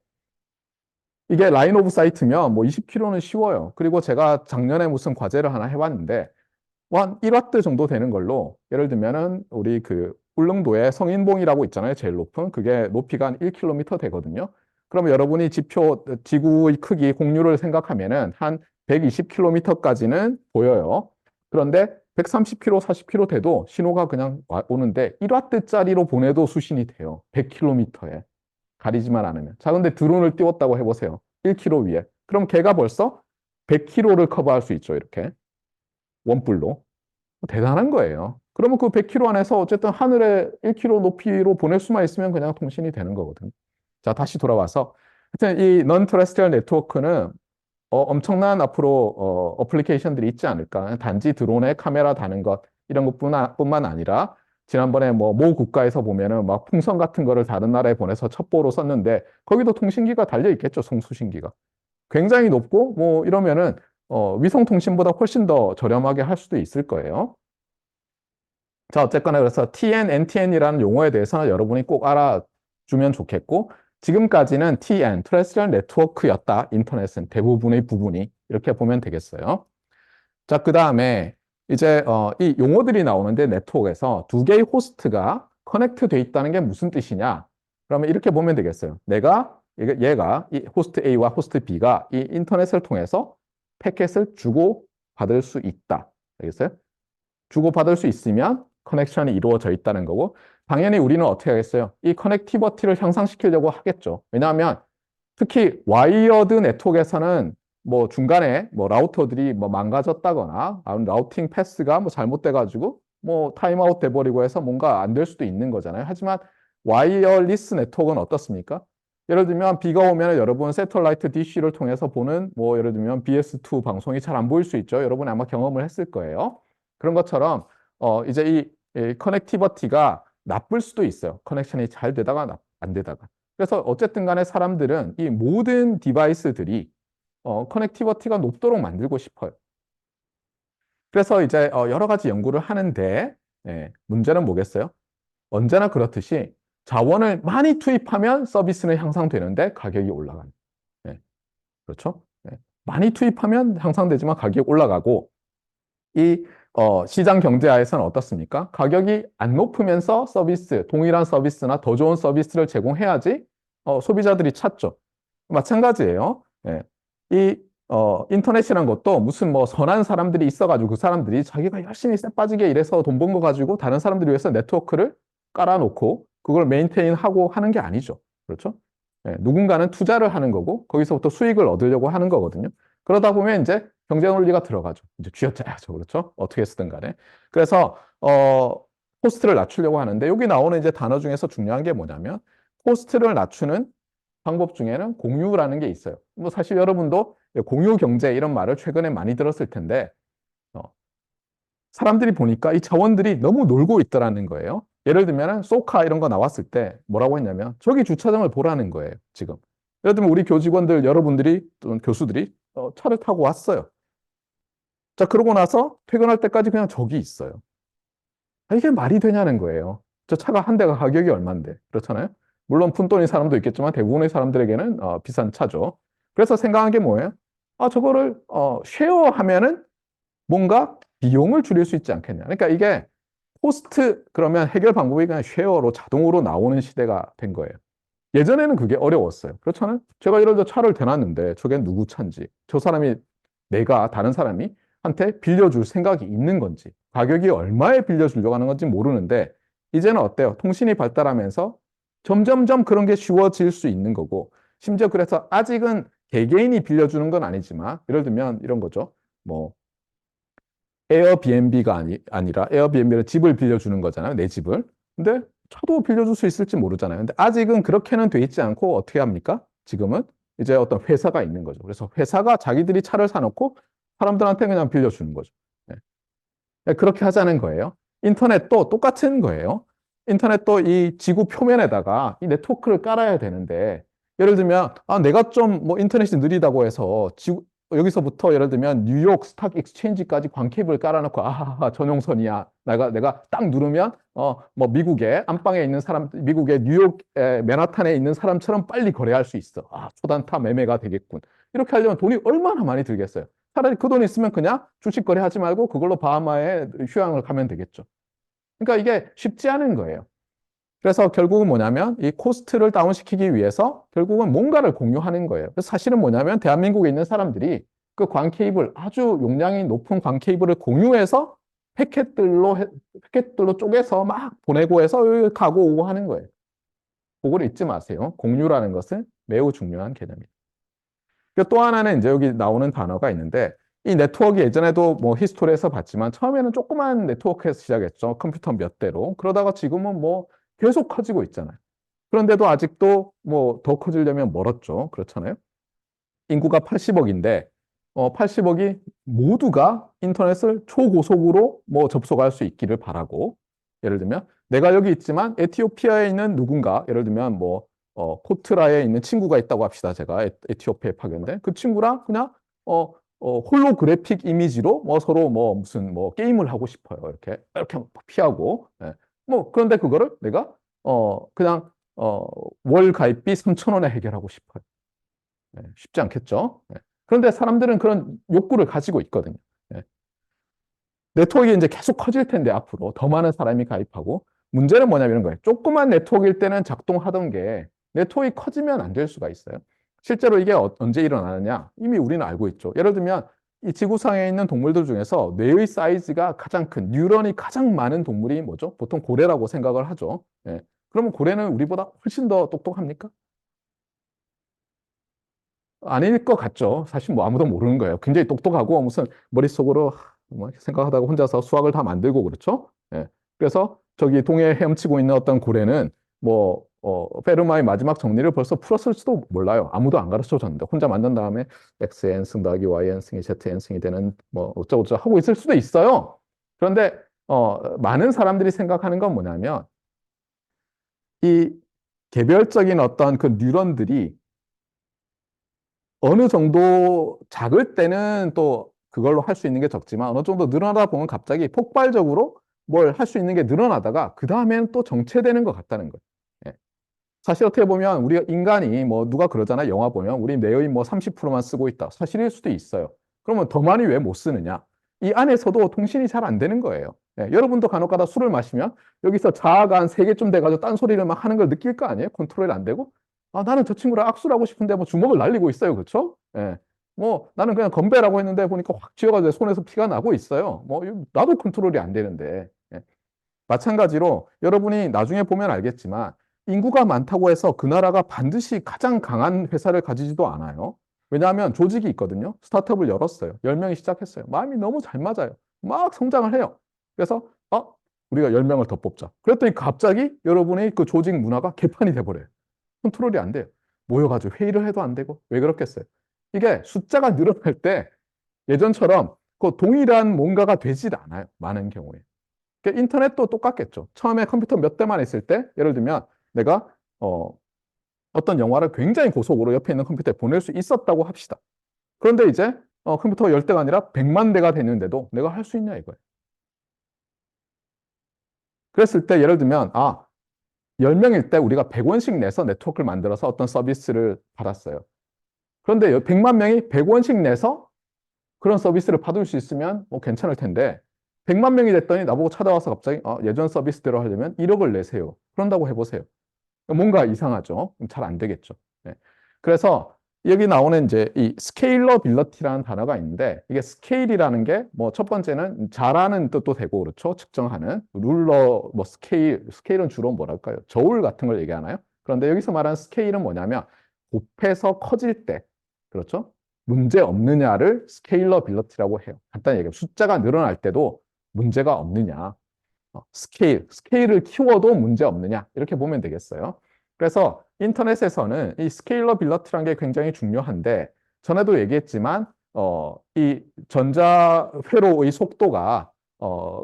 이게 라인 오브 사이트면 뭐 20km는 쉬워요. 그리고 제가 작년에 무슨 과제를 하나 해봤는데 한 1와트 정도 되는 걸로 예를 들면은 우리 울릉도에 성인봉이라고 있잖아요. 제일 높은 그게 높이가 한 1km 되거든요. 그러면 여러분이 지구의 크기 공유를 생각하면은 한 120km까지는 보여요. 그런데 130km, 40km 돼도 신호가 그냥 오는데 1와트짜리로 보내도 수신이 돼요. 100km에 가리지만 않으면. 자, 근데 드론을 띄웠다고 해보세요. 1km 위에. 그럼 걔가 벌써 100km를 커버할 수 있죠. 이렇게 원뿔로. 대단한 거예요. 그러면 그 100km 안에서 어쨌든 하늘에 1km 높이로 보낼 수만 있으면 그냥 통신이 되는 거거든요. 자, 다시 돌아와서. 하여튼 이 non-terrestrial 네트워크는 엄청난 앞으로 어플리케이션들이 있지 않을까. 단지 드론에 카메라 다는 것 이런 것뿐만 아니라 지난번에 모 국가에서 보면은 막 풍선 같은 거를 다른 나라에 보내서 첩보로 썼는데 거기도 통신기가 달려 있겠죠. 송수신기가. 굉장히 높고 뭐 이러면은 위성 통신보다 훨씬 더 저렴하게 할 수도 있을 거예요. 자, 어쨌거나 그래서 TN, NTN이라는 용어에 대해서는 여러분이 꼭 알아주면 좋겠고, 지금까지는 TN, 트레스리얼 네트워크였다. 인터넷은 대부분의 부분이. 이렇게 보면 되겠어요. 자, 그 다음에 이제 이 용어들이 나오는데 네트워크에서 두 개의 호스트가 커넥트 돼 있다는 게 무슨 뜻이냐? 그러면 이렇게 보면 되겠어요. 얘가 이 호스트 A와 호스트 B가 이 인터넷을 통해서 패켓을 주고 받을 수 있다. 알겠어요? 주고받을 수 있으면 커넥션이 이루어져 있다는 거고 당연히 우리는 어떻게 하겠어요? 이 커넥티버티를 향상시키려고 하겠죠. 왜냐하면 특히 와이어드 네트워크에서는 뭐 중간에 뭐 라우터들이 뭐 망가졌다거나 라우팅 패스가 뭐 잘못돼가지고 뭐 타임아웃 돼버리고 해서 뭔가 안 될 수도 있는 거잖아요. 하지만 와이어리스 네트워크는 어떻습니까? 예를 들면 비가 오면 여러분 새털라이트 디쉬를 통해서 보는 뭐 예를 들면 BS2 방송이 잘 안 보일 수 있죠. 여러분이 아마 경험을 했을 거예요. 그런 것처럼 이제 이 커넥티버티가 나쁠 수도 있어요. 커넥션이 잘 되다가 안 되다가. 그래서 어쨌든 간에 사람들은 이 모든 디바이스들이 커넥티버티가 높도록 만들고 싶어요. 그래서 이제 여러 가지 연구를 하는데 문제는 뭐겠어요? 언제나 그렇듯이 자원을 많이 투입하면 서비스는 향상되는데 가격이 올라가는. 예, 그렇죠? 예. 많이 투입하면 향상되지만 가격이 올라가고 이 시장 경제하에서는 어떻습니까? 가격이 안 높으면서 동일한 서비스나 더 좋은 서비스를 제공해야지 소비자들이 찾죠. 마찬가지예요. 예. 이 인터넷이란 것도 무슨 뭐 선한 사람들이 있어가지고 그 사람들이 자기가 열심히 쎄 빠지게 일해서 돈 번 거 가지고 다른 사람들을 위해서 네트워크를 깔아놓고 그걸 메인테인하고 하는 게 아니죠. 그렇죠? 예. 누군가는 투자를 하는 거고 거기서부터 수익을 얻으려고 하는 거거든요. 그러다 보면 이제 경제 논리가 들어가죠. 이제 쥐어짜야죠. 그렇죠? 어떻게 쓰든 간에. 그래서 코스트를 낮추려고 하는데 여기 나오는 이제 단어 중에서 중요한 게 뭐냐면 코스트를 낮추는 방법 중에는 공유라는 게 있어요. 뭐 사실 여러분도 공유 경제 이런 말을 최근에 많이 들었을 텐데 어, 사람들이 보니까 이 자원들이 너무 놀고 있더라는 거예요. 예를 들면 소카 이런 거 나왔을 때 뭐라고 했냐면 저기 주차장을 보라는 거예요. 지금. 예를 들면 우리 교직원들 여러분들이 또는 교수들이 차를 타고 왔어요. 자, 그러고 나서 퇴근할 때까지 그냥 저기 있어요. 이게 말이 되냐는 거예요. 저 차가 한 대가 가격이 얼만데. 그렇잖아요? 물론 푼돈인 사람도 있겠지만 대부분의 사람들에게는 비싼 차죠. 그래서 생각한 게 뭐예요? 저거를 쉐어하면은 뭔가 비용을 줄일 수 있지 않겠냐. 그러니까 이게 코스트 그러면 해결 방법이 그냥 쉐어로 자동으로 나오는 시대가 된 거예요. 예전에는 그게 어려웠어요. 그렇잖아요. 제가 예를 들어 차를 대놨는데 저게 누구 차인지, 저 사람이 내가 다른 사람이 한테 빌려줄 생각이 있는 건지, 가격이 얼마에 빌려주려고 하는 건지 모르는데 이제는 어때요? 통신이 발달하면서 점점점 그런 게 쉬워질 수 있는 거고, 심지어 그래서 아직은 개개인이 빌려주는 건 아니지만 예를 들면 이런 거죠. 뭐 에어비앤비가 아니라 에어비앤비는 집을 빌려주는 거잖아요. 내 집을. 근데 차도 빌려줄 수 있을지 모르잖아요. 근데 아직은 그렇게는 돼 있지 않고 어떻게 합니까? 지금은 이제 어떤 회사가 있는 거죠. 그래서 회사가 자기들이 차를 사놓고 사람들한테 그냥 빌려주는 거죠. 네. 그렇게 하자는 거예요. 인터넷도 똑같은 거예요. 인터넷도 이 지구 표면에다가 이 네트워크를 깔아야 되는데 예를 들면 내가 좀 뭐 인터넷이 느리다고 해서 여기서부터 예를 들면 뉴욕 스탁 익스체인지까지 광케이블을 깔아놓고 전용선이야. 내가 딱 누르면 뭐 미국의 안방에 있는 사람, 미국의 뉴욕 맨하탄에 있는 사람처럼 빨리 거래할 수 있어. 초단타 매매가 되겠군. 이렇게 하려면 돈이 얼마나 많이 들겠어요. 차라리 그 돈 있으면 그냥 주식 거래하지 말고 그걸로 바하마에 휴양을 가면 되겠죠. 그러니까 이게 쉽지 않은 거예요. 그래서 결국은 뭐냐면 이 코스트를 다운시키기 위해서 결국은 뭔가를 공유하는 거예요. 그래서 사실은 뭐냐면 대한민국에 있는 사람들이 그 광 케이블, 아주 용량이 높은 광 케이블을 공유해서 패켓들로 쪼개서 막 보내고 해서 가고 오고 하는 거예요. 그걸 잊지 마세요. 공유라는 것은 매우 중요한 개념입니다. 또 하나는 이제 여기 나오는 단어가 있는데 이 네트워크 예전에도 뭐 히스토리에서 봤지만 처음에는 조그만 네트워크에서 시작했죠. 컴퓨터 몇 대로. 그러다가 지금은 뭐 계속 커지고 있잖아요. 그런데도 아직도 뭐 더 커지려면 멀었죠. 그렇잖아요. 인구가 80억인데 80억이 모두가 인터넷을 초고속으로 뭐 접속할 수 있기를 바라고 예를 들면 내가 여기 있지만 에티오피아에 있는 누군가 예를 들면 뭐 코트라에 있는 친구가 있다고 합시다. 제가 에티오피아에 파견된 그 친구랑 그냥 홀로그래픽 이미지로 뭐 서로 뭐 무슨 뭐 게임을 하고 싶어요. 이렇게 피하고 뭐 그런데 그거를 내가 그냥 월 가입비 3,000원에 해결하고 싶어요. 쉽지 않겠죠? 그런데 사람들은 그런 욕구를 가지고 있거든요. 네트워크가 이제 계속 커질 텐데 앞으로 더 많은 사람이 가입하고 문제는 뭐냐면 이런 거예요. 조그만 네트워크일 때는 작동하던 게 네트워크가 커지면 안 될 수가 있어요. 실제로 이게 언제 일어나느냐? 이미 우리는 알고 있죠. 예를 들면 이 지구상에 있는 동물들 중에서 뇌의 사이즈가 가장 큰, 뉴런이 가장 많은 동물이 뭐죠? 보통 고래라고 생각을 하죠. 그러면 고래는 우리보다 훨씬 더 똑똑합니까? 아닐 것 같죠. 사실 뭐 아무도 모르는 거예요. 굉장히 똑똑하고 무슨 머릿속으로 뭐 생각하다가 혼자서 수학을 다 만들고 그렇죠. 그래서 저기 동해에 헤엄치고 있는 어떤 고래는 뭐 페르마의 마지막 정리를 벌써 풀었을지도 몰라요. 아무도 안 가르쳐 줬는데 혼자 만든 다음에 XN승 더하기 YN승이 ZN승이 되는 뭐 어쩌고저쩌고 하고 있을 수도 있어요. 그런데 많은 사람들이 생각하는 건 뭐냐면 이 개별적인 어떤 그 뉴런들이 어느 정도 작을 때는 또 그걸로 할 수 있는 게 적지만 어느 정도 늘어나다 보면 갑자기 폭발적으로 뭘 할 수 있는 게 늘어나다가 그 다음에는 또 정체되는 것 같다는 거예요. 예. 사실 어떻게 보면 우리가 인간이 뭐 누가 그러잖아요. 영화 보면 우리 뇌의 뭐 30%만 쓰고 있다. 사실일 수도 있어요. 그러면 더 많이 왜 못 쓰느냐? 이 안에서도 통신이 잘 안 되는 거예요. 여러분도 간혹 가다 술을 마시면 여기서 자아가 한 3개쯤 돼가지고 딴소리를 막 하는 걸 느낄 거 아니에요? 컨트롤이 안 되고. 나는 저 친구랑 악수를 하고 싶은데 뭐 주먹을 날리고 있어요. 그렇죠? 뭐 나는 그냥 건배라고 했는데 보니까 확 쥐어가지고 손에서 피가 나고 있어요. 뭐 나도 컨트롤이 안 되는데. 마찬가지로 여러분이 나중에 보면 알겠지만 인구가 많다고 해서 그 나라가 반드시 가장 강한 회사를 가지지도 않아요. 왜냐하면 조직이 있거든요. 스타트업을 열었어요. 10명이 시작했어요. 마음이 너무 잘 맞아요. 막 성장을 해요. 그래서 우리가 10명을 더 뽑자. 그랬더니 갑자기 여러분의 그 조직 문화가 개판이 돼버려요. 컨트롤이 안 돼요. 모여가지고 회의를 해도 안 되고 왜 그렇겠어요? 이게 숫자가 늘어날 때 예전처럼 그 동일한 뭔가가 되질 않아요. 많은 경우에. 그러니까 인터넷도 똑같겠죠. 처음에 컴퓨터 몇 대만 있을 때 예를 들면 내가 어떤 영화를 굉장히 고속으로 옆에 있는 컴퓨터에 보낼 수 있었다고 합시다. 그런데 이제 컴퓨터가 10대가 아니라 100만 대가 됐는데도 내가 할 수 있냐 이거예요. 그랬을 때 예를 들면 10명일 때 우리가 100원씩 내서 네트워크를 만들어서 어떤 서비스를 받았어요. 그런데 100만 명이 100원씩 내서 그런 서비스를 받을 수 있으면 뭐 괜찮을 텐데 100만 명이 됐더니 나보고 찾아와서 갑자기 예전 서비스대로 하려면 1억을 내세요. 그런다고 해보세요. 뭔가 이상하죠. 잘 안 되겠죠. 네. 그래서 여기 나오는 이제 이 스케일러빌러티라는 단어가 있는데 이게 스케일이라는 게 뭐 첫 번째는 잘하는 뜻도 되고 그렇죠. 측정하는 룰러 뭐 스케일은 주로 뭐랄까요? 저울 같은 걸 얘기하나요? 그런데 여기서 말하는 스케일은 뭐냐면 곱해서 커질 때 그렇죠? 문제 없느냐를 스케일러빌러티라고 해요. 간단히 얘기하면 숫자가 늘어날 때도 문제가 없느냐. 스케일을 키워도 문제 없느냐 이렇게 보면 되겠어요. 그래서 인터넷에서는 이 스케일러빌러티라는 게 굉장히 중요한데 전에도 얘기했지만 이 전자 회로의 속도가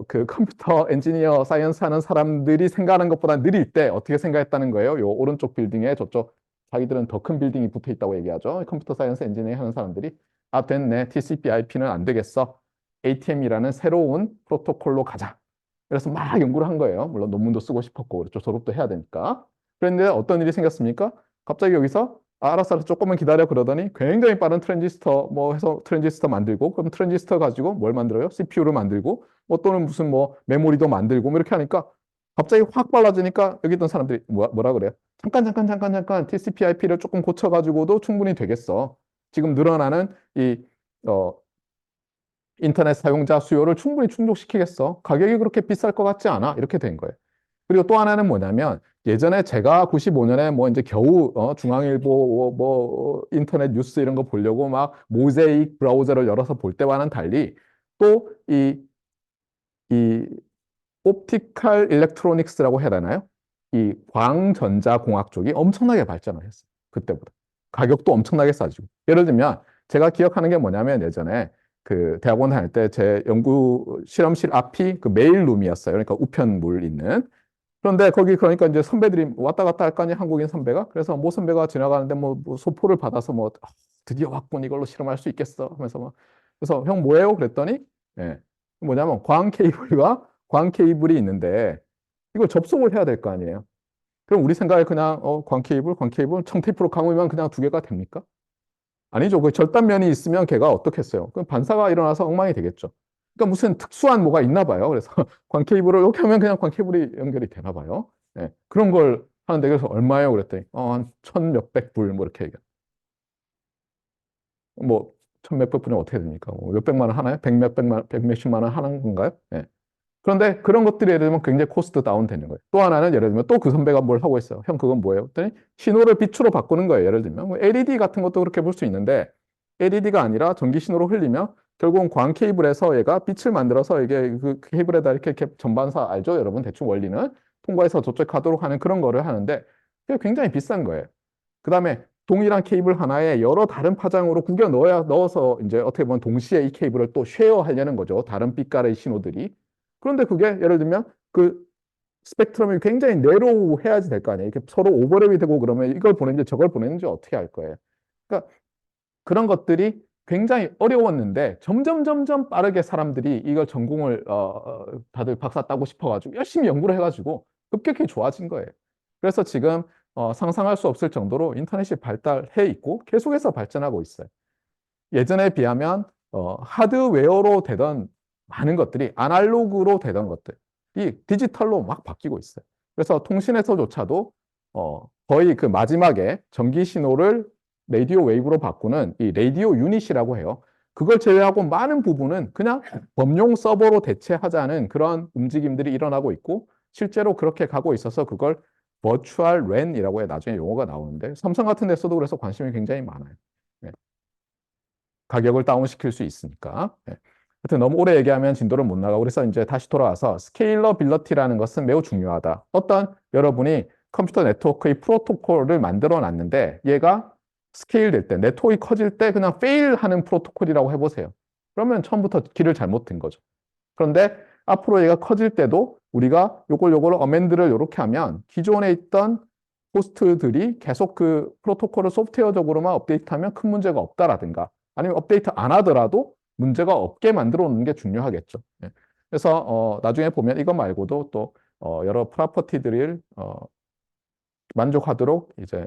그 컴퓨터 엔지니어 사이언스 하는 사람들이 생각하는 것보다 느릴 때 어떻게 생각했다는 거예요? 요 오른쪽 빌딩에 저쪽 자기들은 더 큰 빌딩이 붙어 있다고 얘기하죠. 컴퓨터 사이언스 엔지니어 하는 사람들이 됐네. TCP/IP는 안 되겠어. ATM이라는 새로운 프로토콜로 가자. 그래서 막 연구를 한 거예요. 물론 논문도 쓰고 싶었고 그렇죠. 졸업도 해야 되니까. 그런데 어떤 일이 생겼습니까? 갑자기 여기서 알았어, 조금만 기다려 그러더니 굉장히 빠른 트랜지스터 뭐 해서 트랜지스터 만들고 그럼 트랜지스터 가지고 뭘 만들어요? CPU를 만들고 뭐 또는 무슨 뭐 메모리도 만들고 뭐 이렇게 하니까 갑자기 확 빨라지니까 여기 있던 사람들이 뭐라 그래요? 잠깐 TCP/IP를 조금 고쳐가지고도 충분히 되겠어. 지금 늘어나는 이 인터넷 사용자 수요를 충분히 충족시키겠어. 가격이 그렇게 비쌀 것 같지 않아. 이렇게 된 거예요. 그리고 또 하나는 뭐냐면 예전에 제가 95년에 뭐 이제 겨우 중앙일보 뭐 인터넷 뉴스 이런 거 보려고 막 모세익 브라우저를 열어서 볼 때와는 달리 또 이 옵티컬 일렉트로닉스라고 해야 되나요? 이 광전자공학 쪽이 엄청나게 발전을 했어요. 그때보다. 가격도 엄청나게 싸지고. 예를 들면 제가 기억하는 게 뭐냐면 예전에 그 대학원 다닐 때 제 연구 실험실 앞이 그 메일룸이었어요. 그러니까 우편물 있는. 그런데 거기 그러니까 이제 선배들이 왔다 갔다 할 거 아니에요. 한국인 선배가. 그래서 모 선배가 지나가는데 뭐 소포를 받아서 뭐 드디어 왔군 이걸로 실험할 수 있겠어 하면서 막 그래서 형 뭐예요? 그랬더니 예. 뭐냐면 광 케이블이 있는데 이걸 접속을 해야 될 거 아니에요. 그럼 우리 생각에 그냥 광 케이블 청테이프로 감으면 그냥 두 개가 됩니까? 아니죠. 그 절단면이 있으면 걔가 어떻겠어요? 그럼 반사가 일어나서 엉망이 되겠죠. 그러니까 무슨 특수한 뭐가 있나 봐요. 그래서 광 케이블을 이렇게 하면 그냥 광 케이블이 연결이 되나 봐요. 네. 그런 걸 하는데 그래서 얼마예요? 그랬더니 한 천 몇백 불 뭐 이렇게 얘기해. 뭐 천 몇백 불이 어떻게 됩니까? 뭐 몇백만 원 하나요? 백 몇십만 원 하는 건가요? 네. 그런데 그런 것들이 예를 들면 굉장히 코스트 다운 되는 거예요. 또 하나는 예를 들면 또 그 선배가 뭘 하고 있어요. 형 그건 뭐예요? 그랬더니 신호를 빛으로 바꾸는 거예요. 예를 들면 LED 같은 것도 그렇게 볼 수 있는데 LED가 아니라 전기 신호로 흘리면 결국은 광 케이블에서 얘가 빛을 만들어서 이게 그 케이블에다 이렇게 전반사 알죠? 여러분 대충 원리는 통과해서 도착하도록 하는 그런 거를 하는데 그게 굉장히 비싼 거예요. 그 다음에 동일한 케이블 하나에 여러 다른 파장으로 구겨 넣어서 이제 어떻게 보면 동시에 이 케이블을 또 쉐어하려는 거죠. 다른 빛깔의 신호들이. 그런데 그게 예를 들면 그 스펙트럼이 굉장히 내로우 해야지 될 거 아니에요. 이렇게 서로 오버랩이 되고 그러면 이걸 보내는지 저걸 보내는지 어떻게 할 거예요. 그러니까 그런 것들이 굉장히 어려웠는데 점점 빠르게 사람들이 이걸 전공을 다들 박사 따고 싶어가지고 열심히 연구를 해가지고 급격히 좋아진 거예요. 그래서 지금 상상할 수 없을 정도로 인터넷이 발달해 있고 계속해서 발전하고 있어요. 예전에 비하면 하드웨어로 되던 많은 것들이 아날로그로 되던 것들이 디지털로 막 바뀌고 있어요. 그래서 통신에서조차도 거의 그 마지막에 전기 신호를 라디오 웨이브로 바꾸는 이 라디오 유닛이라고 해요. 그걸 제외하고 많은 부분은 그냥 범용 서버로 대체하자는 그런 움직임들이 일어나고 있고 실제로 그렇게 가고 있어서 그걸 버추얼 랜이라고 해 나중에 용어가 나오는데 삼성 같은 데서도 그래서 관심이 굉장히 많아요. 네. 가격을 다운시킬 수 있으니까. 네. 하여튼 너무 오래 얘기하면 진도를 못 나가고 그래서 이제 다시 돌아와서 스케일러빌러티라는 것은 매우 중요하다. 어떤 여러분이 컴퓨터 네트워크의 프로토콜을 만들어 놨는데 얘가 스케일 될 때, 네트워크가 커질 때 그냥 페일하는 프로토콜이라고 해보세요. 그러면 처음부터 길을 잘못 든 거죠. 그런데 앞으로 얘가 커질 때도 우리가 요걸 어멘드를 이렇게 하면 기존에 있던 호스트들이 계속 그 프로토콜을 소프트웨어적으로만 업데이트하면 큰 문제가 없다라든가 아니면 업데이트 안 하더라도 문제가 없게 만들어 놓는 게 중요하겠죠. 예. 그래서 나중에 보면 이거 말고도 또 여러 프로퍼티들을 만족하도록 이제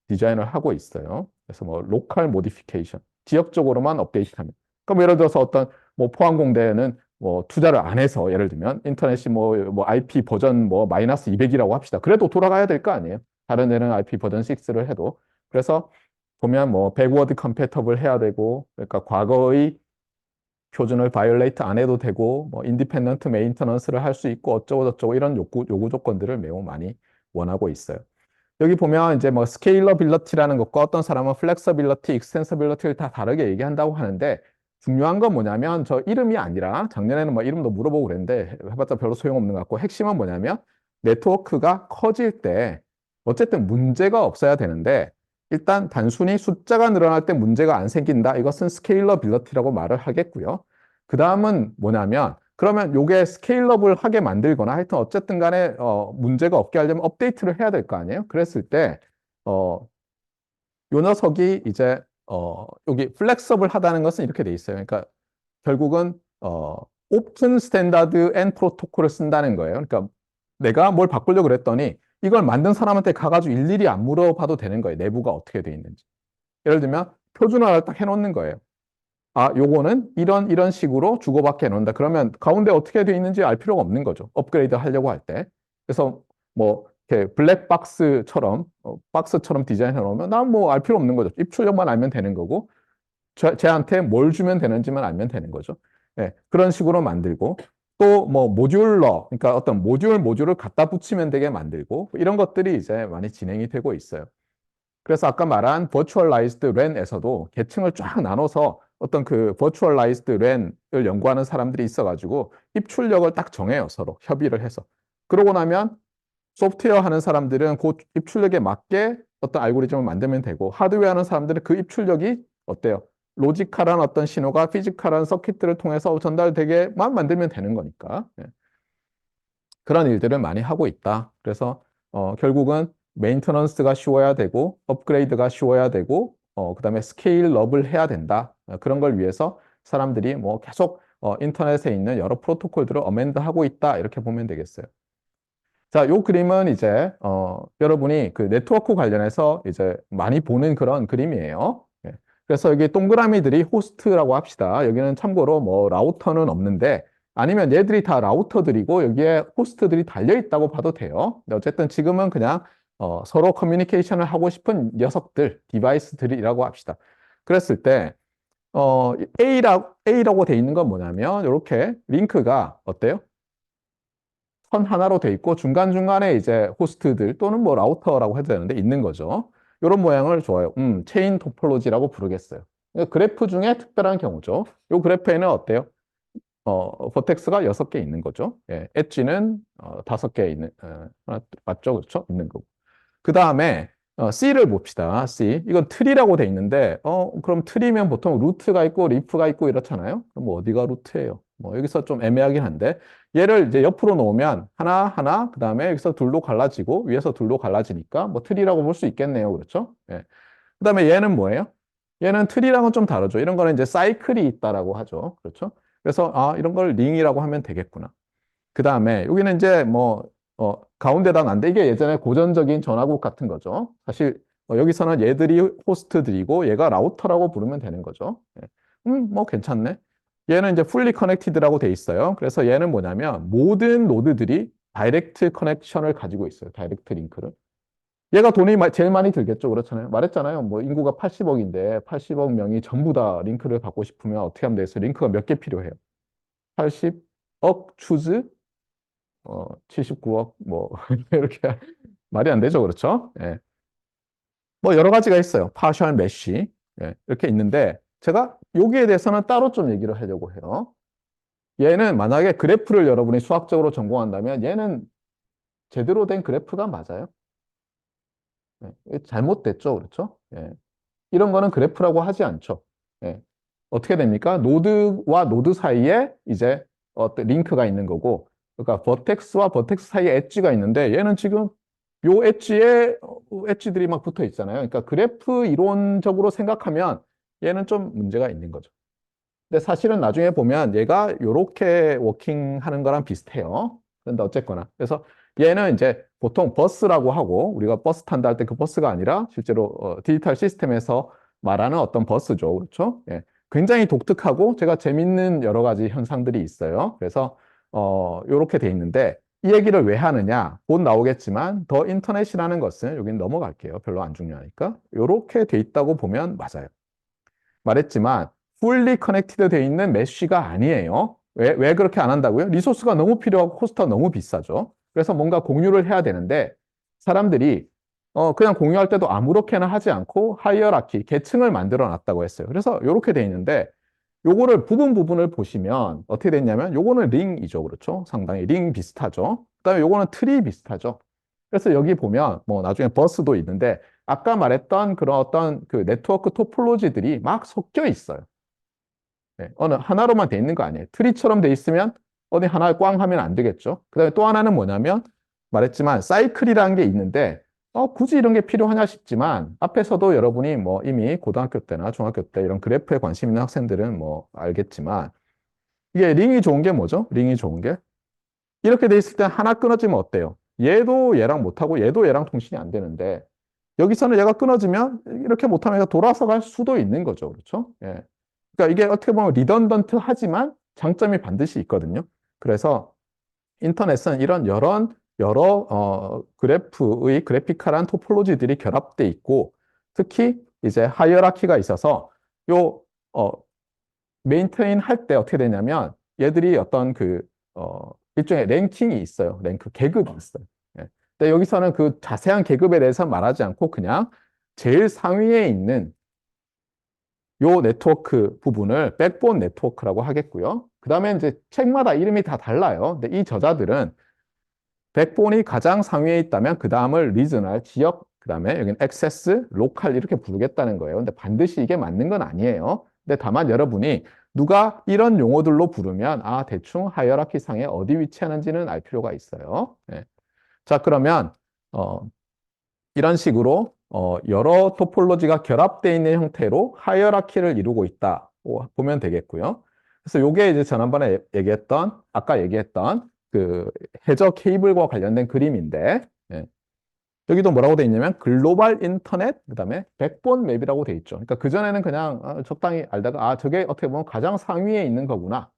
디자인을 하고 있어요. 그래서 뭐 로컬 모디피케이션, 지역적으로만 업데이트하면. 그럼 예를 들어서 어떤 뭐 포항공대는 뭐 투자를 안 해서 예를 들면 인터넷이 뭐 IP 버전 뭐 마이너스 200이라고 합시다. 그래도 돌아가야 될 거 아니에요. 다른 데는 IP 버전 6를 해도. 그래서 보면 뭐 백워드 컴패터블 해야 되고, 그러니까 과거의 표준을 바이올레이트 안 해도 되고, 뭐 인디펜던트 메인터넌스를 할 수 있고 어쩌고 저쩌고 이런 요구 조건들을 매우 많이 원하고 있어요. 여기 보면 이제 뭐 스케일러빌러티라는 것과 어떤 사람은 플렉서빌러티, 익스텐서빌러티를 다 다르게 얘기한다고 하는데, 중요한 건 뭐냐면 저 이름이 아니라, 작년에는 뭐 이름도 물어보고 그랬는데 해봤자 별로 소용없는 것 같고, 핵심은 뭐냐면 네트워크가 커질 때 어쨌든 문제가 없어야 되는데, 일단 단순히 숫자가 늘어날 때 문제가 안 생긴다, 이것은 스케일러빌러티라고 말을 하겠고요. 그 다음은 뭐냐면, 그러면 요게 스케일러블하게 만들거나 하여튼 어쨌든 간에 문제가 없게 하려면 업데이트를 해야 될 거 아니에요? 그랬을 때 요 녀석이 이제 여기 플렉서블 하다는 것은 이렇게 돼 있어요. 그러니까 결국은 오픈 스탠다드 앤 프로토콜을 쓴다는 거예요. 그러니까 내가 뭘 바꾸려고 그랬더니 이걸 만든 사람한테 가가지고 일일이 안 물어봐도 되는 거예요. 내부가 어떻게 돼 있는지. 예를 들면 표준화를 딱 해놓는 거예요. 아, 요거는 이런 식으로 주고받게 해놓는다. 그러면 가운데 어떻게 돼 있는지 알 필요가 없는 거죠. 업그레이드 하려고 할 때. 그래서 뭐 이렇게 블랙박스처럼 박스처럼 디자인해 놓으면 난 뭐 알 필요 없는 거죠. 입출력만 알면 되는 거고, 쟤한테 뭘 주면 되는지만 알면 되는 거죠. 네, 그런 식으로 만들고, 또 뭐 모듈러, 그러니까 어떤 모듈을 갖다 붙이면 되게 만들고, 이런 것들이 이제 많이 진행이 되고 있어요. 그래서 아까 말한 버추얼라이즈드 랜에서도 계층을 쫙 나눠서 어떤 그 버추얼라이즈드 랜을 연구하는 사람들이 있어가지고 입출력을 딱 정해요. 서로 협의를 해서. 그러고 나면 소프트웨어 하는 사람들은 그 입출력에 맞게 어떤 알고리즘을 만들면 되고, 하드웨어 하는 사람들은 그 입출력이 어때요? 로지컬한 어떤 신호가 피지컬한 서킷들을 통해서 전달되게만 만들면 되는 거니까. 예. 그런 일들을 많이 하고 있다. 그래서 결국은 메인터넌스가 쉬워야 되고, 업그레이드가 쉬워야 되고, 그다음에 스케일업을 해야 된다. 그런 걸 위해서 사람들이 뭐 계속 인터넷에 있는 여러 프로토콜들을 어멘드하고 있다. 이렇게 보면 되겠어요. 자, 요 그림은 이제 여러분이 그 네트워크 관련해서 이제 많이 보는 그런 그림이에요. 예. 그래서 여기 동그라미들이 호스트라고 합시다. 여기는 참고로 뭐 라우터는 없는데, 아니면 얘들이 다 라우터들이고 여기에 호스트들이 달려 있다고 봐도 돼요. 근데 어쨌든 지금은 그냥 서로 커뮤니케이션을 하고 싶은 녀석들, 디바이스들이라고 합시다. 그랬을 때 A라고 돼 있는 건 뭐냐면 이렇게 링크가 어때요? 선 하나로 돼 있고 중간중간에 이제 호스트들 또는 뭐 라우터라고 해도 되는데 있는 거죠. 이런 모양을 좋아요. 체인 토폴로지라고 부르겠어요. 그래프 중에 특별한 경우죠. 이 그래프에는 어때요? 버텍스가 6개 있는 거죠. 예, 엣지는 5개 있는, 하나, 맞죠? 그렇죠? 있는 거고. 그 다음에 C를 봅시다. C. 이건 트리라고 돼 있는데, 그럼 트리면 보통 루트가 있고 리프가 있고 이렇잖아요. 그럼 뭐 어디가 루트예요? 뭐 여기서 좀 애매하긴 한데, 얘를 이제 옆으로 놓으면 하나, 그 다음에 여기서 둘로 갈라지고 위에서 둘로 갈라지니까 뭐 트리라고 볼 수 있겠네요. 그렇죠? 예. 그 다음에 얘는 뭐예요? 얘는 트리랑은 좀 다르죠. 이런 거는 이제 사이클이 있다라고 하죠. 그렇죠? 그래서 이런 걸 링이라고 하면 되겠구나. 그 다음에 여기는 이제 뭐 가운데다 놨는데 이게 예전에 고전적인 전화국 같은 거죠. 사실 여기서는 얘들이 호스트들이고 얘가 라우터라고 부르면 되는 거죠. 예. 뭐 괜찮네. 얘는 이제 fully connected라고 돼 있어요. 그래서 얘는 뭐냐면 모든 노드들이 다이렉트 커넥션을 가지고 있어요. 다이렉트 링크를. 얘가 돈이 제일 많이 들겠죠. 그렇잖아요. 말했잖아요. 뭐 인구가 80억인데 80억 명이 전부 다 링크를 받고 싶으면 어떻게 하면 되겠어요? 링크가 몇 개 필요해요? 80억 추즈 79억 뭐 이렇게 말이 안 되죠. 그렇죠? 예. 뭐 여러 가지가 있어요. 파셜 메쉬 이렇게 있는데 제가 여기에 대해서는 따로 좀 얘기를 하려고 해요. 얘는 만약에 그래프를 여러분이 수학적으로 전공한다면 얘는 제대로 된 그래프가 맞아요. 잘못됐죠. 그렇죠? 이런 거는 그래프라고 하지 않죠. 예. 어떻게 됩니까? 노드와 노드 사이에 이제 어떤 링크가 있는 거고, 그러니까 버텍스와 버텍스 사이에 엣지가 있는데 얘는 지금 요 엣지에 엣지들이 막 붙어 있잖아요. 그러니까 그래프 이론적으로 생각하면 얘는 좀 문제가 있는 거죠. 근데 사실은 나중에 보면 얘가 요렇게 워킹하는 거랑 비슷해요. 그런데 어쨌거나. 그래서 얘는 이제 보통 버스라고 하고 우리가 버스 탄다 할 때 그 버스가 아니라 실제로 디지털 시스템에서 말하는 어떤 버스죠. 그렇죠? 예. 굉장히 독특하고 제가 재밌는 여러 가지 현상들이 있어요. 그래서 이렇게 돼 있는데 이 얘기를 왜 하느냐? 곧 나오겠지만 더 인터넷이라는 것은 여긴 넘어갈게요. 별로 안 중요하니까. 이렇게 돼 있다고 보면 맞아요. 말했지만 fully connected 돼 있는 메쉬가 아니에요. 왜 그렇게 안 한다고요? 리소스가 너무 필요하고 코스트가 너무 비싸죠. 그래서 뭔가 공유를 해야 되는데 사람들이 그냥 공유할 때도 아무렇게나 하지 않고 하이어라키, 계층을 만들어 놨다고 했어요. 그래서 이렇게 돼 있는데 요거를 부분을 보시면 어떻게 됐냐면 요거는 링이죠. 그렇죠? 상당히 링 비슷하죠. 그다음에 요거는 트리 비슷하죠. 그래서 여기 보면 뭐 나중에 버스도 있는데 아까 말했던 그런 어떤 그 네트워크 토폴로지들이 막 섞여 있어요. 네, 어느 하나로만 돼 있는 거 아니에요. 트리처럼 돼 있으면 어디 하나 꽝 하면 안 되겠죠. 그다음에 또 하나는 뭐냐면 말했지만 사이클이라는 게 있는데 굳이 이런 게 필요하냐 싶지만 앞에서도 여러분이 뭐 이미 고등학교 때나 중학교 때 이런 그래프에 관심 있는 학생들은 뭐 알겠지만 이게 링이 좋은 게 뭐죠? 링이 좋은 게 이렇게 돼 있을 때 하나 끊어지면 어때요? 얘도 얘랑 못하고 얘도 얘랑 통신이 안 되는데 여기서는 얘가 끊어지면 이렇게 못하면 얘가 돌아서 갈 수도 있는 거죠. 그렇죠? 예. 그러니까 이게 어떻게 보면 리던던트 하지만 장점이 반드시 있거든요. 그래서 인터넷은 이런 여러 그래프의 그래피컬한 토폴로지들이 결합돼 있고 특히 이제 하이어라키가 있어서 요 메인테인 할 때 어떻게 되냐면 얘들이 어떤 일종의 랭킹이 있어요. 랭크 계급이 있어요. 예. 근데 여기서는 그 자세한 계급에 대해서 말하지 않고 그냥 제일 상위에 있는 요 네트워크 부분을 백본 네트워크라고 하겠고요. 그 다음에 이제 책마다 이름이 다 달라요. 근데 이 저자들은 백본이 가장 상위에 있다면 그 다음을 리저널, 지역, 그 다음에 여기는 액세스, 로컬 이렇게 부르겠다는 거예요. 근데 반드시 이게 맞는 건 아니에요. 근데 다만 여러분이 누가 이런 용어들로 부르면 대충 하이어라키 상에 어디 위치하는지는 알 필요가 있어요. 네. 자, 그러면 이런 식으로 여러 토폴로지가 결합되어 있는 형태로 하이어라키를 이루고 있다 보면 되겠고요. 그래서 이게 이제 지난번에 아까 얘기했던 그 해저 케이블과 관련된 그림인데 예. 여기도 뭐라고 돼 있냐면 글로벌 인터넷 그다음에 백본 맵이라고 돼 있죠. 그러니까 그전에는 그냥 적당히 알다가 저게 어떻게 보면 가장 상위에 있는 거구나.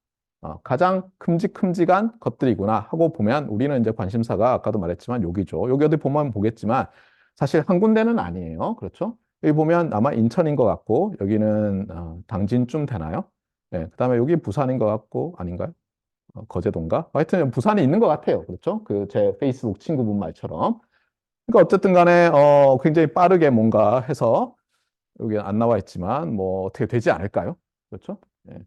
가장 큼직큼직한 것들이구나 하고 보면 우리는 이제 관심사가 아까도 말했지만 여기죠. 여기 어디 보면 보겠지만 사실 한 군데는 아니에요. 그렇죠? 여기 보면 아마 인천인 것 같고 여기는 당진쯤 되나요? 네, 그다음에 여기 부산인 것 같고 아닌가요? 거제도인가? 하여튼 부산에 있는 것 같아요. 그렇죠? 그 제 페이스북 친구분 말처럼. 그러니까 어쨌든 간에 굉장히 빠르게 뭔가 해서 여기 안 나와 있지만 뭐 어떻게 되지 않을까요? 그렇죠? 네.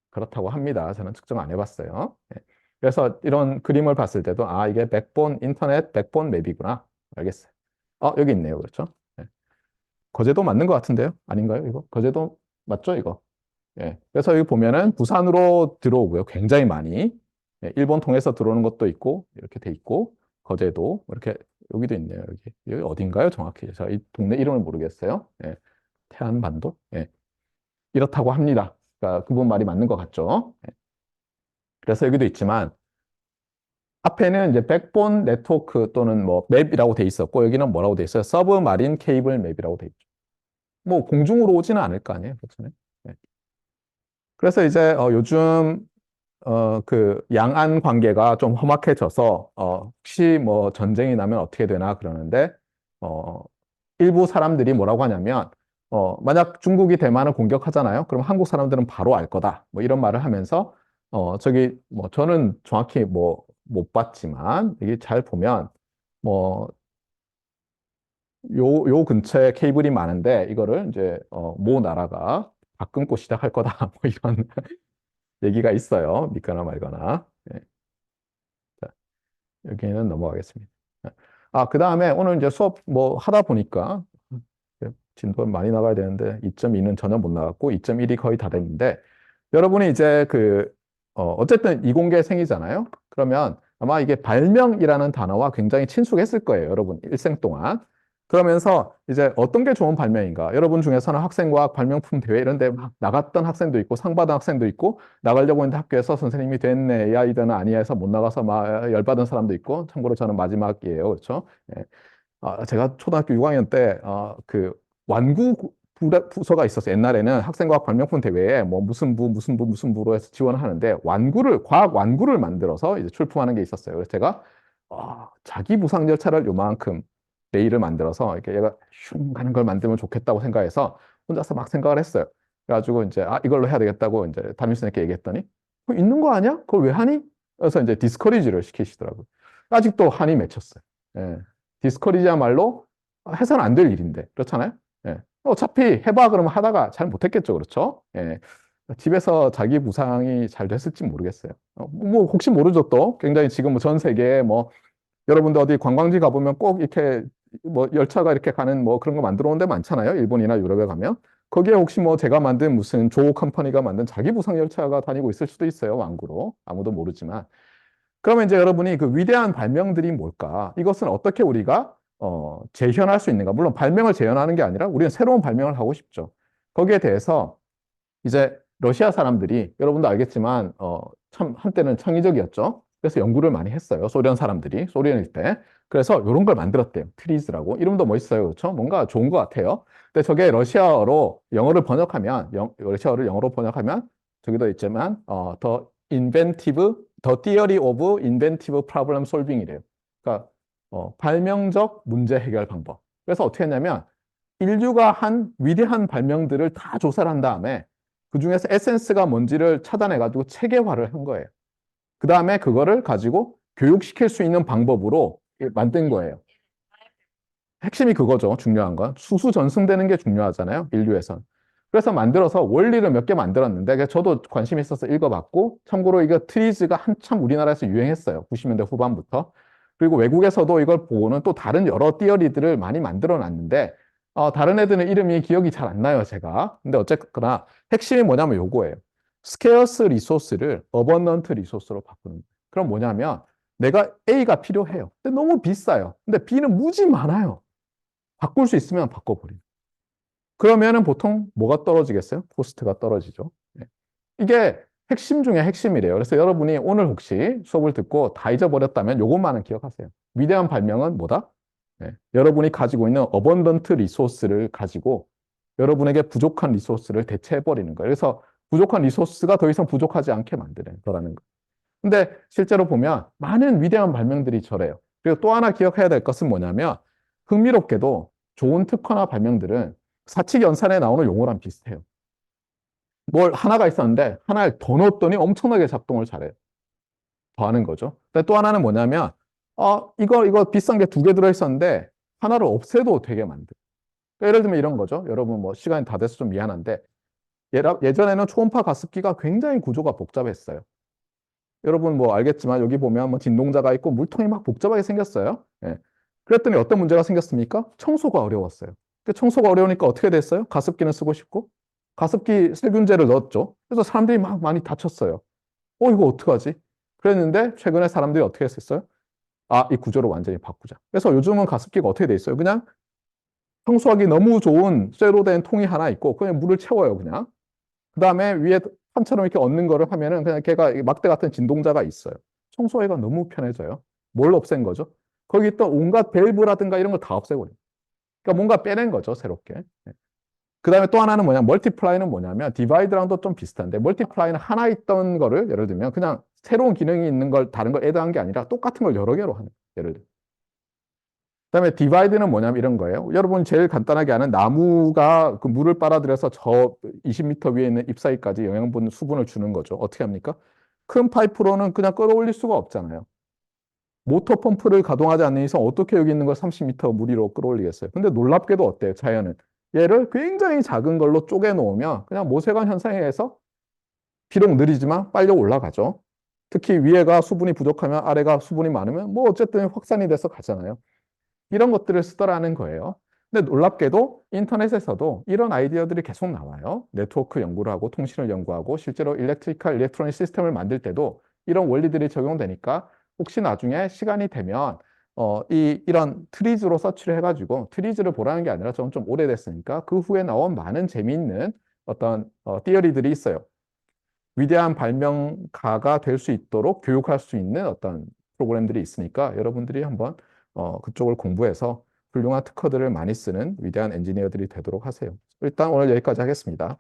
그렇다고 합니다. 저는 측정 안 해봤어요. 네. 그래서 이런 그림을 봤을 때도 이게 인터넷 백본 맵이구나. 알겠어요. 여기 있네요. 그렇죠? 네. 거제도 맞는 것 같은데요? 아닌가요? 이거? 거제도 맞죠? 이거? 예. 그래서 여기 보면은 부산으로 들어오고요. 굉장히 많이. 예, 일본 통해서 들어오는 것도 있고, 이렇게 돼 있고, 거제도, 이렇게, 여기도 있네요. 여기 어딘가요? 정확히. 제가 이 동네 이름을 모르겠어요. 예. 태안반도? 예. 이렇다고 합니다. 그러니까 그분 말이 맞는 것 같죠? 예. 그래서 여기도 있지만, 앞에는 이제 백본 네트워크 또는 뭐 맵이라고 돼 있었고, 여기는 뭐라고 돼 있어요? 서브마린 케이블 맵이라고 돼 있죠. 뭐 공중으로 오지는 않을 거 아니에요. 그렇잖아요. 예. 그래서 이제 요즘 그 양안 관계가 좀 험악해져서 혹시 뭐 전쟁이 나면 어떻게 되나 그러는데 어, 일부 사람들이 뭐라고 하냐면 만약 중국이 대만을 공격하잖아요. 그럼 한국 사람들은 바로 알 거다. 뭐 이런 말을 하면서 저기 뭐 저는 정확히 뭐 못 봤지만 이게 잘 보면 뭐 요 근처에 케이블이 많은데 이거를 이제 모 나라가 다 끊고 시작할 거다. 뭐 이런 얘기가 있어요. 믿거나 말거나. 네. 자, 여기는 넘어가겠습니다. 그 다음에 오늘 이제 수업 뭐 하다 보니까 진도 많이 나가야 되는데 2.2는 전혀 못 나갔고 2.1이 거의 다 됐는데 여러분이 이제 어쨌든 이공계생이잖아요. 그러면 아마 이게 발명이라는 단어와 굉장히 친숙했을 거예요. 여러분 일생 동안. 그러면서 이제 어떤 게 좋은 발명인가? 여러분 중에서는 학생과학 발명품 대회 이런 데 막 나갔던 학생도 있고 상 받은 학생도 있고 나가려고 했는데 학교에서 선생님이 됐네, 야, 이대는 아니야 해서 못 나가서 막 열받은 사람도 있고 참고로 저는 마지막이에요. 그렇죠? 예. 제가 초등학교 6학년 때, 그, 부서가 있었어요. 옛날에는 학생과학 발명품 대회에 뭐 무슨 부로 해서 지원을 하는데 과학 완구를 만들어서 이제 출품하는 게 있었어요. 그래서 제가, 자기 부상 열차를 요만큼 레일을 만들어서 이렇게 얘가 슝 가는 걸 만들면 좋겠다고 생각해서 혼자서 막 생각을 했어요. 그래가지고 이제, 이걸로 해야 되겠다고 이제 담임선생님께 얘기했더니, 그거 있는 거 아니야? 그걸 왜 하니? 그래서 이제 디스커리지를 시키시더라고요. 아직도 한이 맺혔어요. 예. 디스커리지야말로 해서는 안 될 일인데 그렇잖아요. 예. 어차피 해봐 그러면 하다가 잘 못했겠죠, 그렇죠? 예. 집에서 자기 부상이 잘 됐을지 모르겠어요. 뭐 혹시 모르죠. 또 굉장히 지금 뭐 전 세계에 뭐 여러분들 어디 관광지 가보면 꼭 이렇게 뭐 열차가 이렇게 가는 뭐 그런 거 만들어 온 데 많잖아요. 일본이나 유럽에 가면 거기에 혹시 뭐 제가 만든 무슨 조 컴퍼니가 만든 자기 부상 열차가 다니고 있을 수도 있어요. 완구로 아무도 모르지만. 그러면 이제 여러분이 그 위대한 발명들이 뭘까? 이것은 어떻게 우리가 재현할 수 있는가? 물론 발명을 재현하는 게 아니라 우리는 새로운 발명을 하고 싶죠. 거기에 대해서 이제 러시아 사람들이 여러분도 알겠지만 참 한때는 창의적이었죠. 그래서 연구를 많이 했어요. 소련 사람들이 소련일 때. 그래서 이런 걸 만들었대요. 트리즈라고. 이름도 멋있어요. 그렇죠? 뭔가 좋은 것 같아요. 근데 저게 러시아어로 영어를 번역하면 러시아어를 영어로 번역하면 저기도 있지만 The Theory of Inventive Problem Solving이래요. 그러니까 발명적 문제 해결 방법. 그래서 어떻게 했냐면 인류가 한 위대한 발명들을 다 조사를 한 다음에 그 중에서 에센스가 뭔지를 찾아내가지고 체계화를 한 거예요. 그 다음에 그거를 가지고 교육시킬 수 있는 방법으로 만든 거예요. 핵심이 그거죠. 중요한 건. 수수전승되는 게 중요하잖아요. 인류에선. 그래서 만들어서 원리를 몇 개 만들었는데 저도 관심 있어서 읽어봤고 참고로 이거 트리즈가 한참 우리나라에서 유행했어요. 90년대 후반부터. 그리고 외국에서도 이걸 보고는 또 다른 여러 띠어리들을 많이 만들어 놨는데 다른 애들은 이름이 기억이 잘 안 나요, 제가. 근데 어쨌거나 핵심이 뭐냐면 요거예요. 스케어스 리소스를 어번던트 리소스로 바꾸는 거예요. 그럼 뭐냐면 내가 A가 필요해요. 근데 너무 비싸요. 근데 B는 무지 많아요. 바꿀 수 있으면 바꿔버리는. 그러면은 보통 뭐가 떨어지겠어요? 코스트가 떨어지죠. 네. 이게 핵심 중에 핵심이래요. 그래서 여러분이 오늘 혹시 수업을 듣고 다 잊어버렸다면 요것만은 기억하세요. 위대한 발명은 뭐다? 네. 여러분이 가지고 있는 어번던트 리소스를 가지고 여러분에게 부족한 리소스를 대체해버리는 거예요. 그래서 부족한 리소스가 더 이상 부족하지 않게 만드는 거라는 거예요. 근데 실제로 보면 많은 위대한 발명들이 저래요. 그리고 또 하나 기억해야 될 것은 뭐냐면 흥미롭게도 좋은 특허나 발명들은 사칙 연산에 나오는 용어랑 비슷해요. 뭘 하나가 있었는데 하나를 더 넣었더니 엄청나게 작동을 잘해요. 더 하는 거죠. 근데 또 하나는 뭐냐면 이거 비싼 게 두 개 들어있었는데 하나를 없애도 되게 만들. 그러니까 예를 들면 이런 거죠. 여러분 뭐 시간이 다 돼서 좀 미안한데 예전에는 초음파 가습기가 굉장히 구조가 복잡했어요. 여러분 뭐 알겠지만 여기 보면 뭐 진동자가 있고 물통이 막 복잡하게 생겼어요. 예. 그랬더니 어떤 문제가 생겼습니까? 청소가 어려웠어요. 청소가 어려우니까 어떻게 됐어요? 가습기는 쓰고 싶고 가습기 살균제를 넣었죠. 그래서 사람들이 막 많이 다쳤어요. 이거 어떡하지? 그랬는데 최근에 사람들이 어떻게 했었어요? 이 구조를 완전히 바꾸자. 그래서 요즘은 가습기가 어떻게 돼 있어요? 그냥 청소하기 너무 좋은 쇠로 된 통이 하나 있고 그냥 물을 채워요, 그냥. 그 다음에 위에 판처럼 이렇게 얹는 거를 하면은 그냥 걔가 막대 같은 진동자가 있어요. 청소하기가 너무 편해져요. 뭘 없앤 거죠? 거기 있던 온갖 밸브라든가 이런 거 다 없애버려요. 그러니까 뭔가 빼낸 거죠, 새롭게. 그 다음에 또 하나는 뭐냐, 멀티플라이는 뭐냐면 디바이드랑도 좀 비슷한데 멀티플라이는 하나 있던 거를 예를 들면 그냥 새로운 기능이 있는 걸 다른 걸 애드한 게 아니라 똑같은 걸 여러 개로 하는 예를 들어. 그다음에 디바이드는 뭐냐면 이런 거예요. 여러분 제일 간단하게 아는 나무가 그 물을 빨아들여서 저 20m 위에 있는 잎사귀까지 영양분 수분을 주는 거죠. 어떻게 합니까? 큰 파이프로는 그냥 끌어올릴 수가 없잖아요. 모터 펌프를 가동하지 않는 이상 어떻게 여기 있는 걸 30m 물 위로 끌어올리겠어요? 근데 놀랍게도 어때요? 자연은 얘를 굉장히 작은 걸로 쪼개 놓으면 그냥 모세관 현상에 의해서 비록 느리지만 빨리 올라가죠. 특히 위에가 수분이 부족하면 아래가 수분이 많으면 뭐 어쨌든 확산이 돼서 가잖아요. 이런 것들을 쓰더라는 거예요. 근데 놀랍게도 인터넷에서도 이런 아이디어들이 계속 나와요. 네트워크 연구를 하고 통신을 연구하고 실제로 일렉트로닉 시스템을 만들 때도 이런 원리들이 적용되니까 혹시 나중에 시간이 되면 이런 트리즈로 서치를 해가지고 트리즈를 보라는 게 아니라 좀 오래됐으니까 그 후에 나온 많은 재미있는 어떤 티어리들이 있어요. 위대한 발명가가 될 수 있도록 교육할 수 있는 어떤 프로그램들이 있으니까 여러분들이 한번 그쪽을 공부해서 훌륭한 특허들을 많이 쓰는 위대한 엔지니어들이 되도록 하세요. 일단 오늘 여기까지 하겠습니다.